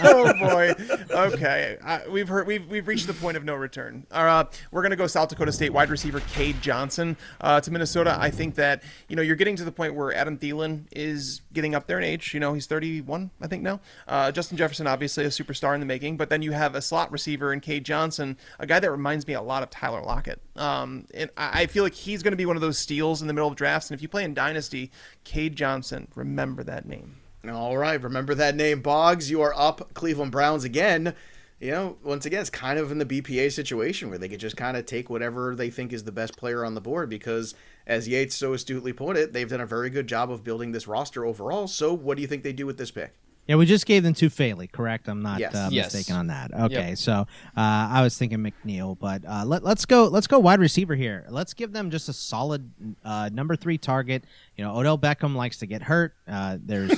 Oh boy. Okay, we've reached the point of no return. We're going to go South Dakota State wide receiver Kade Johnson to Minnesota. I think that you're getting to the point where Adam Thielen is getting up there in age. He's 31, I think now. Justin Jefferson, obviously a superstar in the making, but then you have a slot receiver in Kade Johnson, a guy that reminds me a lot of Tyler Lockett. And I feel like he's going to be one of those steals in the middle of drafts. And if you play in Dynasty, Kade Johnson, remember that name. All right, remember that name. Boggs, you are up. Cleveland Browns again. Once again, it's kind of in the BPA situation where they could just kind of take whatever they think is the best player on the board because, as Yates so astutely put it, they've done a very good job of building this roster overall. So what do you think they do with this pick? Yeah, we just gave them to Feli, correct? I'm not Yes. mistaken on that. Okay, Yep. So I was thinking McNeil, but let's go wide receiver here. Let's give them just a solid number 3 target. Odell Beckham likes to get hurt. There's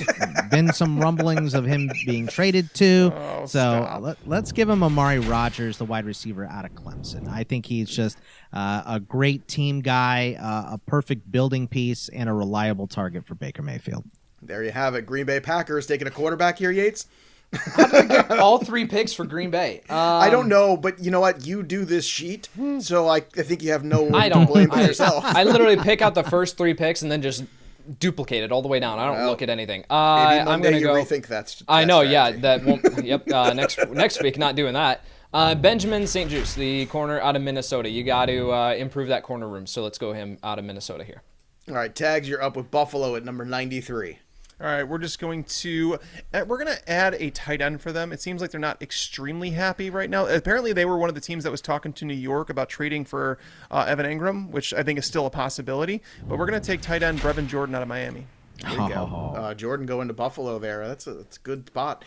been some rumblings of him being traded too. Oh, so let's give him Amari Rodgers, the wide receiver out of Clemson. I think he's just a great team guy, a perfect building piece, and a reliable target for Baker Mayfield. There you have it. Green Bay Packers taking a quarterback here, Yates. How did I get all 3 picks for Green Bay? I don't know, but you know what? You do this sheet, so I think you have no one to blame but yourself. I literally pick out the first 3 picks and then just duplicate it all the way down. I don't look at anything. Maybe I'm going to go. Rethink that. I know, strategy. yeah. That won't. Yep. Next week, not doing that. Benjamin St. Juste, the corner out of Minnesota. You got to improve that corner room. So let's go him out of Minnesota here. All right, Tags, you're up with Buffalo at number 93. All right, we're just going to add a tight end for them. It seems like they're not extremely happy right now. Apparently, they were one of the teams that was talking to New York about trading for Evan Ingram, which I think is still a possibility. But we're going to take tight end Brevin Jordan out of Miami. There you go. Jordan going to Buffalo there. That's a good spot.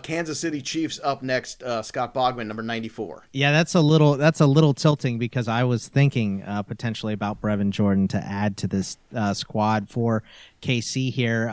Kansas City Chiefs up next. Scott Bogman, number 94. Yeah, that's a little tilting because I was thinking potentially about Brevin Jordan to add to this squad for KC here.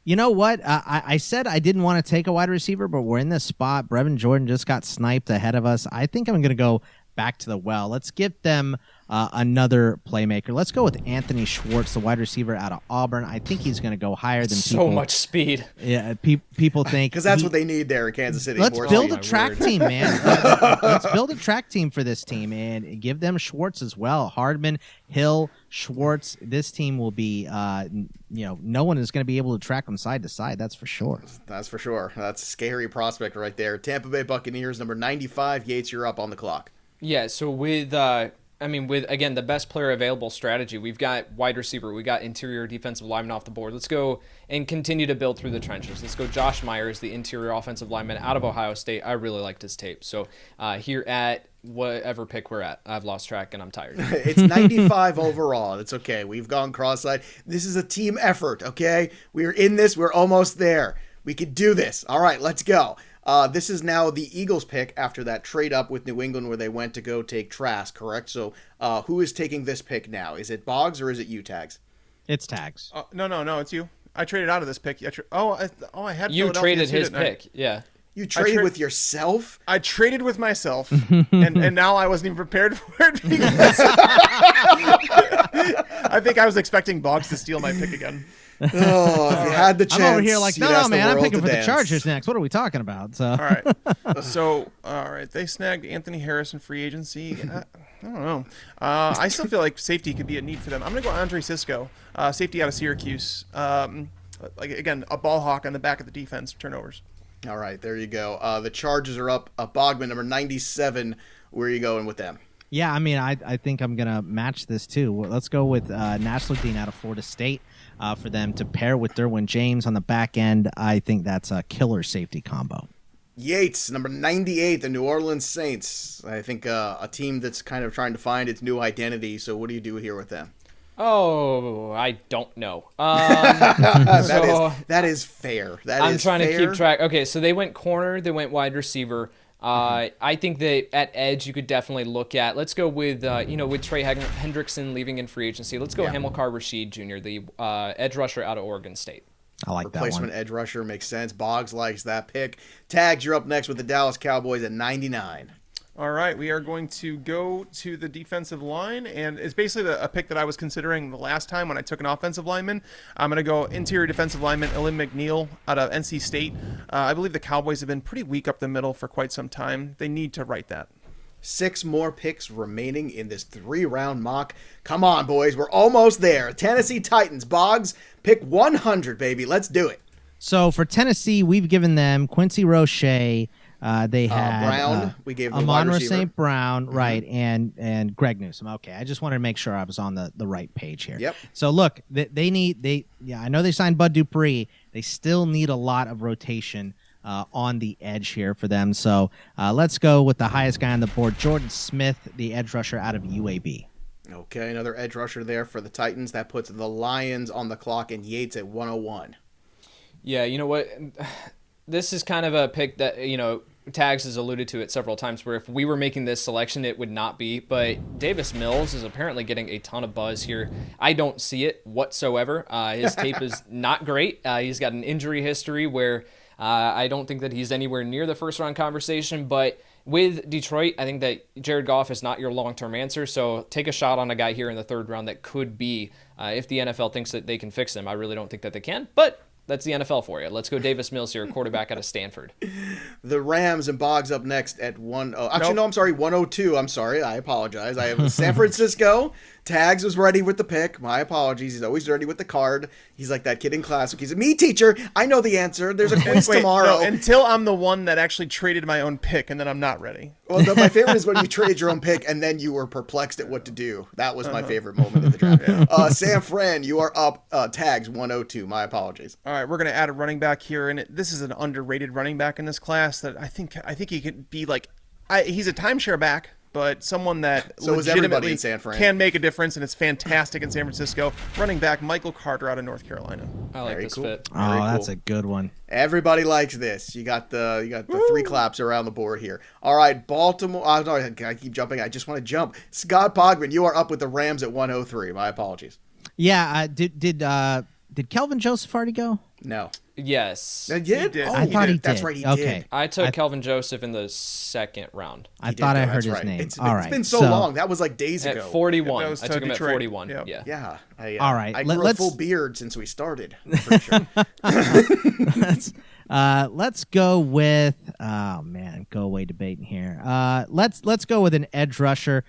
You know what? I said I didn't want to take a wide receiver, but we're in this spot. Brevin Jordan just got sniped ahead of us. I think I'm going to go back to the well. Let's give them another playmaker. Let's go with Anthony Schwartz, the wide receiver out of Auburn. I think he's going to go higher than so much speed. Yeah, people think because that's what they need there in Kansas City. Let's build a track team, man. Let's build a track team for this team and give them Schwartz as well. Hardman, Hill, Schwartz. This team will be, no one is going to be able to track them side to side. That's for sure. That's for sure. That's a scary prospect right there. Tampa Bay Buccaneers, number 95. Yates, you're up on the clock. Yeah, so with again, the best player available strategy, we've got wide receiver, we got interior defensive lineman off the board. Let's go and continue to build through the trenches. Let's go Josh Meyer as the interior offensive lineman out of Ohio State. I really liked his tape. So here at whatever pick we're at, I've lost track and I'm tired. It's 95 overall. It's okay. We've gone cross-eyed. This is a team effort, okay? We're in this. We're almost there. We could do this. All right, let's go. This is now the Eagles' pick after that trade up with New England where they went to go take Trask, correct? So who is taking this pick now? Is it Boggs or is it you, Tags? It's Tags. No, it's you. I traded out of this pick. I had you traded his pick, yeah. You traded with yourself? I traded with myself, and now I wasn't even prepared for it because I think I was expecting Boggs to steal my pick again. Oh, if you had the chance. I'm over here like, no, man, I'm picking for the Chargers next. What are we talking about? So. All right. They snagged Anthony Harris in free agency. I don't know. I still feel like safety could be a need for them. I'm going to go Andre Cisco, safety out of Syracuse. Again, a ball hawk on the back of the defense, turnovers. All right, there you go. The Chargers are up. Bogman, number 97. Where are you going with them? Yeah, I mean, I think I'm going to match this too. Let's go with Nash Ladine out of Florida State for them to pair with Derwin James on the back end. I think that's a killer safety combo. Yates, number 98, the New Orleans Saints. I think a team that's kind of trying to find its new identity. So what do you do here with them? Oh, I don't know. That is fair. I'm trying to keep track. Okay, so they went corner, they went wide receiver. I think that at edge you could definitely look at. Let's go with with Trey Hendrickson leaving in free agency. Let's go Hamilcar Rashed Jr., the edge rusher out of Oregon State. I like that one. Replacement edge rusher makes sense. Boggs likes that pick. Tags, you're up next with the Dallas Cowboys at 99. All right, we are going to go to the defensive line, and it's basically a pick that I was considering the last time when I took an offensive lineman. I'm going to go interior defensive lineman Elim McNeil out of NC State. I believe the Cowboys have been pretty weak up the middle for quite some time. They need to right that. 6 more picks remaining in this 3-round mock. Come on, boys, we're almost there. Tennessee Titans, Boggs, pick 100, baby. Let's do it. So for Tennessee, we've given them Quincy Roche. They had Brown. We gave them Amon-Ra St. Brown, right, and Greg Newsome. Okay, I just wanted to make sure I was on the right page here. Yep. So look, I know they signed Bud Dupree. They still need a lot of rotation on the edge here for them. So let's go with the highest guy on the board, Jordan Smith, the edge rusher out of UAB. Okay, another edge rusher there for the Titans. That puts the Lions on the clock and Yates at 101. Yeah, you know what? This is kind of a pick that, Tags has alluded to it several times where if we were making this selection, it would not be. But Davis Mills is apparently getting a ton of buzz here. I don't see it whatsoever. His tape is not great. He's got an injury history where I don't think that he's anywhere near the first-round conversation. But with Detroit, I think that Jared Goff is not your long-term answer. So take a shot on a guy here in the 3rd round that could be, if the NFL thinks that they can fix him. I really don't think that they can. But that's the NFL for you. Let's go Davis Mills here, quarterback out of Stanford. The Rams and Boggs up next at 102. I'm sorry. I apologize. I have San Francisco. Tags was ready with the pick. My apologies. He's always ready with the card. He's like that kid in class. He's me, teacher. I know the answer. There's a quiz tomorrow. No, until I'm the one that actually traded my own pick, and then I'm not ready. Well, my favorite is when you traded your own pick, and then you were perplexed at what to do. That was my favorite moment in the draft. San Fran, you are up. Tags 102. My apologies. All right, we're going to add a running back here, and this is an underrated running back in this class that I think he could be like. He's a timeshare back. but someone that So is everybody legitimately in San Fran. can make a difference, and it's fantastic in San Francisco. Running back Michael Carter out of North Carolina. I like Very this cool. fit. Oh, Very that's cool. a good one. Everybody likes this. You got the three claps around the board here. All right, Baltimore. No, I keep jumping. I just want to jump. Scott Bogman, you are up with the Rams at 103. My apologies. Yeah, did Kelvin Joseph already go? No. Yes. He did? did. Oh, I thought he That's did. right, he Okay. did. I took Kelvin Joseph in the second round. I He did thought go. I heard That's his right. name. It's All right. been so long. That was like days At ago. 41. That was I to took him Detroit. at 41. Yep. Yeah. Yeah. All right, I grew a let's- full beard since we started. I'm pretty sure. Let's go with go away debating here. Let's go with an edge rusher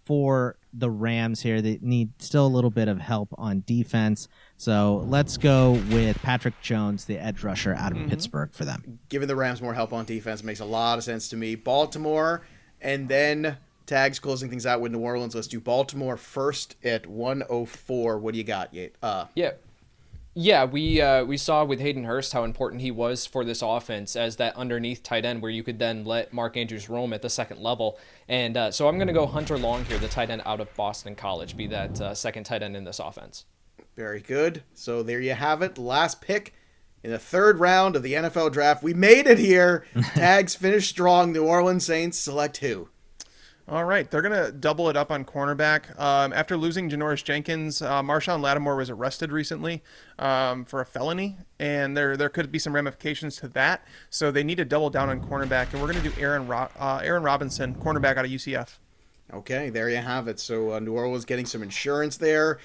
for the Rams here. They need still a little bit of help on defense. So let's go with Patrick Jones, the edge rusher out of Pittsburgh for them. Giving the Rams more help on defense makes a lot of sense to me. Baltimore, and then Tags closing things out with New Orleans. Let's do Baltimore first at 104. What do you got, Yate? Yeah, we saw with Hayden Hurst how important he was for this offense as that underneath tight end where you could then let Mark Andrews roam at the second level. And so I'm going to go Hunter Long here, the tight end out of Boston College, be that second tight end in this offense. Very good. So there you have it. Last pick in the third round of the NFL draft. We made it here. Tags finished strong. New Orleans Saints select who? All right, they're going to double it up on cornerback. After losing Janoris Jenkins, Marshawn Lattimore was arrested recently for a felony, and there could be some ramifications to that. So they need to double down on cornerback, and we're going to do Aaron Robinson, cornerback out of UCF. Okay, there you have it. So New Orleans getting some insurance there.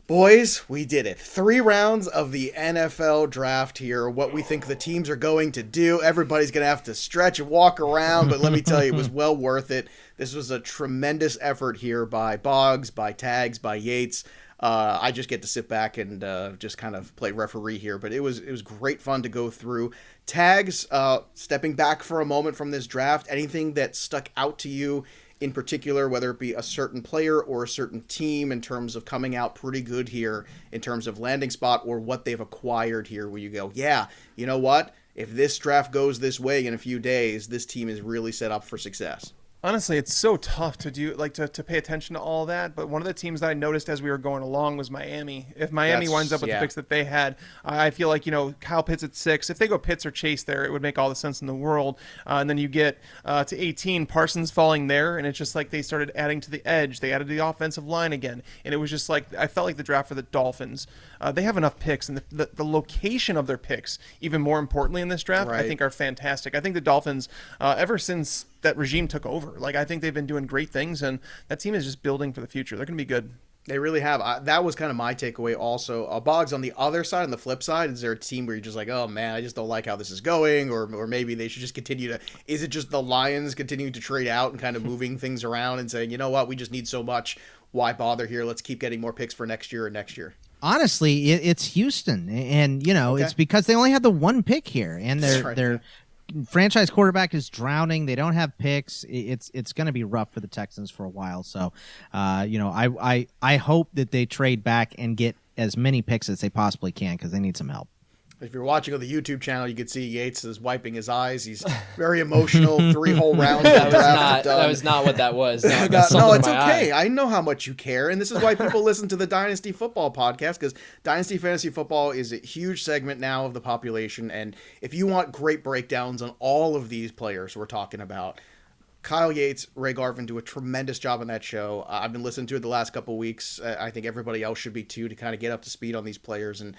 Boys, we did it. 3 rounds of the NFL draft here. What we think the teams are going to do. Everybody's going to have to stretch and walk around, but let me tell you, it was well worth it. This was a tremendous effort here by Boggs, by Tags, by Yates. I just get to sit back and just kind of play referee here, but it was great fun to go through. Tags, stepping back for a moment from this draft, anything that stuck out to you in particular, whether it be a certain player or a certain team in terms of coming out pretty good here in terms of landing spot or what they've acquired here where you go, yeah, you know what? If this draft goes this way in a few days, this team is really set up for success. Honestly, it's so tough to do to pay attention to all that. But one of the teams that I noticed as we were going along was Miami. If Miami winds up with the picks that they had, I feel like, Kyle Pitts at 6. If they go Pitts or Chase there, it would make all the sense in the world. And then you get to 18, Parsons falling there, and it's just like they started adding to the edge. They added the offensive line again, and it was just like I felt like the draft for the Dolphins. They have enough picks, and the location of their picks, even more importantly in this draft, I think are fantastic. I think the Dolphins, ever since that regime took over, I think they've been doing great things, and that team is just building for the future. They're going to be good. They really have. That was kind of my takeaway also. Boggs, on the other side, on the flip side, is there a team where you're just like, oh man, I just don't like how this is going, or maybe they should just continue to, is it just the Lions continuing to trade out and kind of moving things around and saying, you know what, we just need so much, why bother here, let's keep getting more picks for next year and next year? Honestly, it's Houston, and it's because they only had the one pick here, and their franchise quarterback is drowning. They don't have picks. It's going to be rough for the Texans for a while. So, I hope that they trade back and get as many picks as they possibly can because they need some help. If you're watching on the YouTube channel, you can see Yates is wiping his eyes. He's very emotional. 3 whole rounds. That was not what that was. No, it's okay. I know how much you care, and this is why people listen to the Dynasty Football podcast, because Dynasty Fantasy Football is a huge segment now of the population, and if you want great breakdowns on all of these players we're talking about, Kyle Yates, Ray Garvin do a tremendous job on that show. I've been listening to it the last couple of weeks. I think everybody else should be too, to kind of get up to speed on these players. And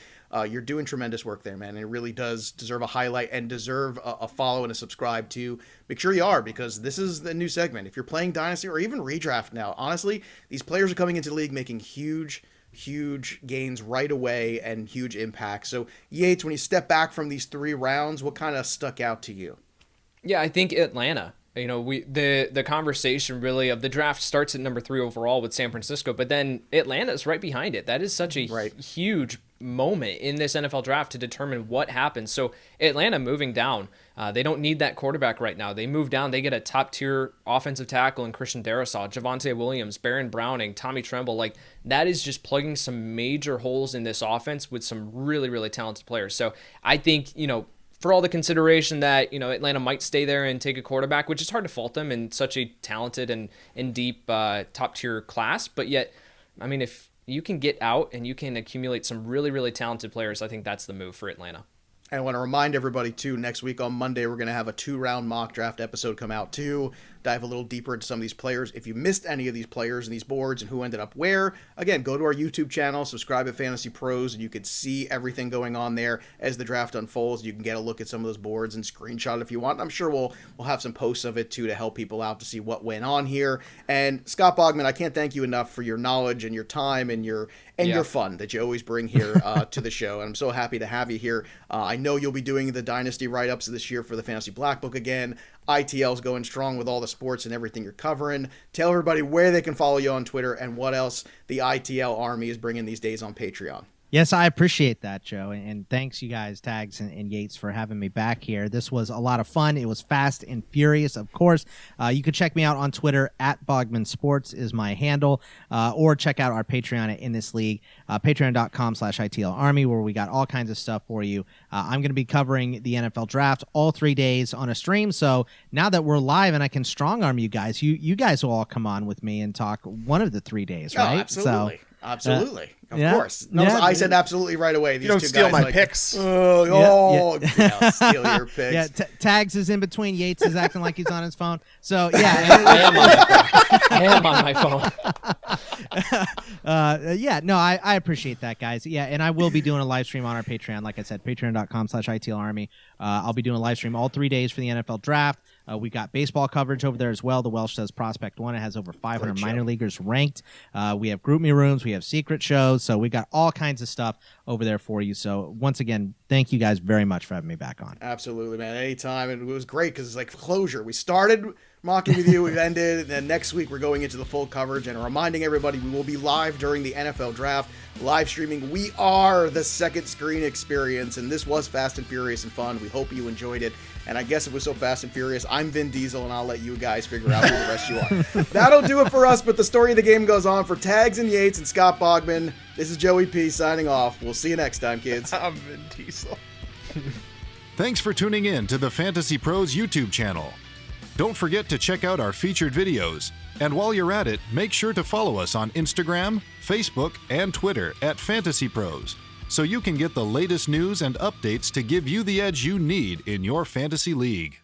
you're doing tremendous work there, man. And it really does deserve a highlight and deserve a follow and a subscribe to. Make sure you are, because this is the new segment. If you're playing Dynasty or even Redraft now, honestly, these players are coming into the league making huge gains right away and huge impact. So Yates, when you step back from these 3 rounds, what kind of stuck out to you? Yeah, I think Atlanta. The conversation really of the draft starts at number 3 overall with San Francisco, but then Atlanta's right behind it. That is such a huge moment in this NFL draft to determine what happens. So Atlanta moving down, they don't need that quarterback right now. They move down, they get a top tier offensive tackle in Christian Darrisaw, Javonte Williams, Baron Browning, Tommy Tremble. That is just plugging some major holes in this offense with some really, really talented players. So I think, for all the consideration that, Atlanta might stay there and take a quarterback, which is hard to fault them in such a talented and deep top-tier class. But yet, I mean, if you can get out and you can accumulate some really, really talented players, I think that's the move for Atlanta. And I want to remind everybody, too, next week on Monday, we're going to have a 2-round mock draft episode come out, too. Dive a little deeper into some of these players. If you missed any of these players and these boards and who ended up where, again, go to our YouTube channel, subscribe at Fantasy Pros, and you can see everything going on there as the draft unfolds. You can get a look at some of those boards and screenshot it if you want. I'm sure we'll have some posts of it, too, to help people out to see what went on here. And Scott Bogman, I can't thank you enough for your knowledge and your time and your fun that you always bring here to the show. And I'm so happy to have you here. I know you'll be doing the Dynasty write-ups this year for the Fantasy Black Book again. ITL's going strong with all the sports and everything you're covering. Tell everybody where they can follow you on Twitter and what else the ITL Army is bringing these days on Patreon. Yes, I appreciate that, Joe. And thanks, you guys, Tags and Yates, for having me back here. This was a lot of fun. It was fast and furious, of course. You can check me out on Twitter. @Bogman Sports is my handle. Or check out our Patreon at In This League, patreon.com/ITL Army, where we got all kinds of stuff for you. I'm going to be covering the NFL Draft all 3 days on a stream. So now that we're live and I can strong-arm you guys, you guys will all come on with me and talk one of the 3 days, right? Oh, absolutely. So, absolutely. Of course. No, I said absolutely right away. These you don't two steal guys my picks. steal your picks. Yeah, Tags is in between. Yates is acting like he's on his phone. So, I am on my phone. I appreciate that, guys. Yeah, and I will be doing a live stream on our Patreon. Like I said, patreon.com/ITL Army. I'll be doing a live stream all 3 days for the NFL Draft. We got baseball coverage over there as well. The Welsh does Prospect One. It has over 500 minor leaguers ranked. We have group me rooms. We have secret shows. So we got all kinds of stuff over there for you. So once again, thank you guys very much for having me back on. Absolutely, man. Anytime. And it was great because it's like closure. We started mocking with you. We've ended. And then next week we're going into the full coverage and reminding everybody we will be live during the NFL Draft. Live streaming. We are the second screen experience. And this was fast and furious and fun. We hope you enjoyed it. And I guess it was so fast and furious, I'm Vin Diesel, and I'll let you guys figure out who the rest you are. That'll do it for us, but the story of the game goes on. For Tags and Yates and Scott Bogman, this is Joey P. signing off. We'll see you next time, kids. I'm Vin Diesel. Thanks for tuning in to the Fantasy Pros YouTube channel. Don't forget to check out our featured videos. And while you're at it, make sure to follow us on Instagram, Facebook, and Twitter @FantasyPros, so you can get the latest news and updates to give you the edge you need in your fantasy league.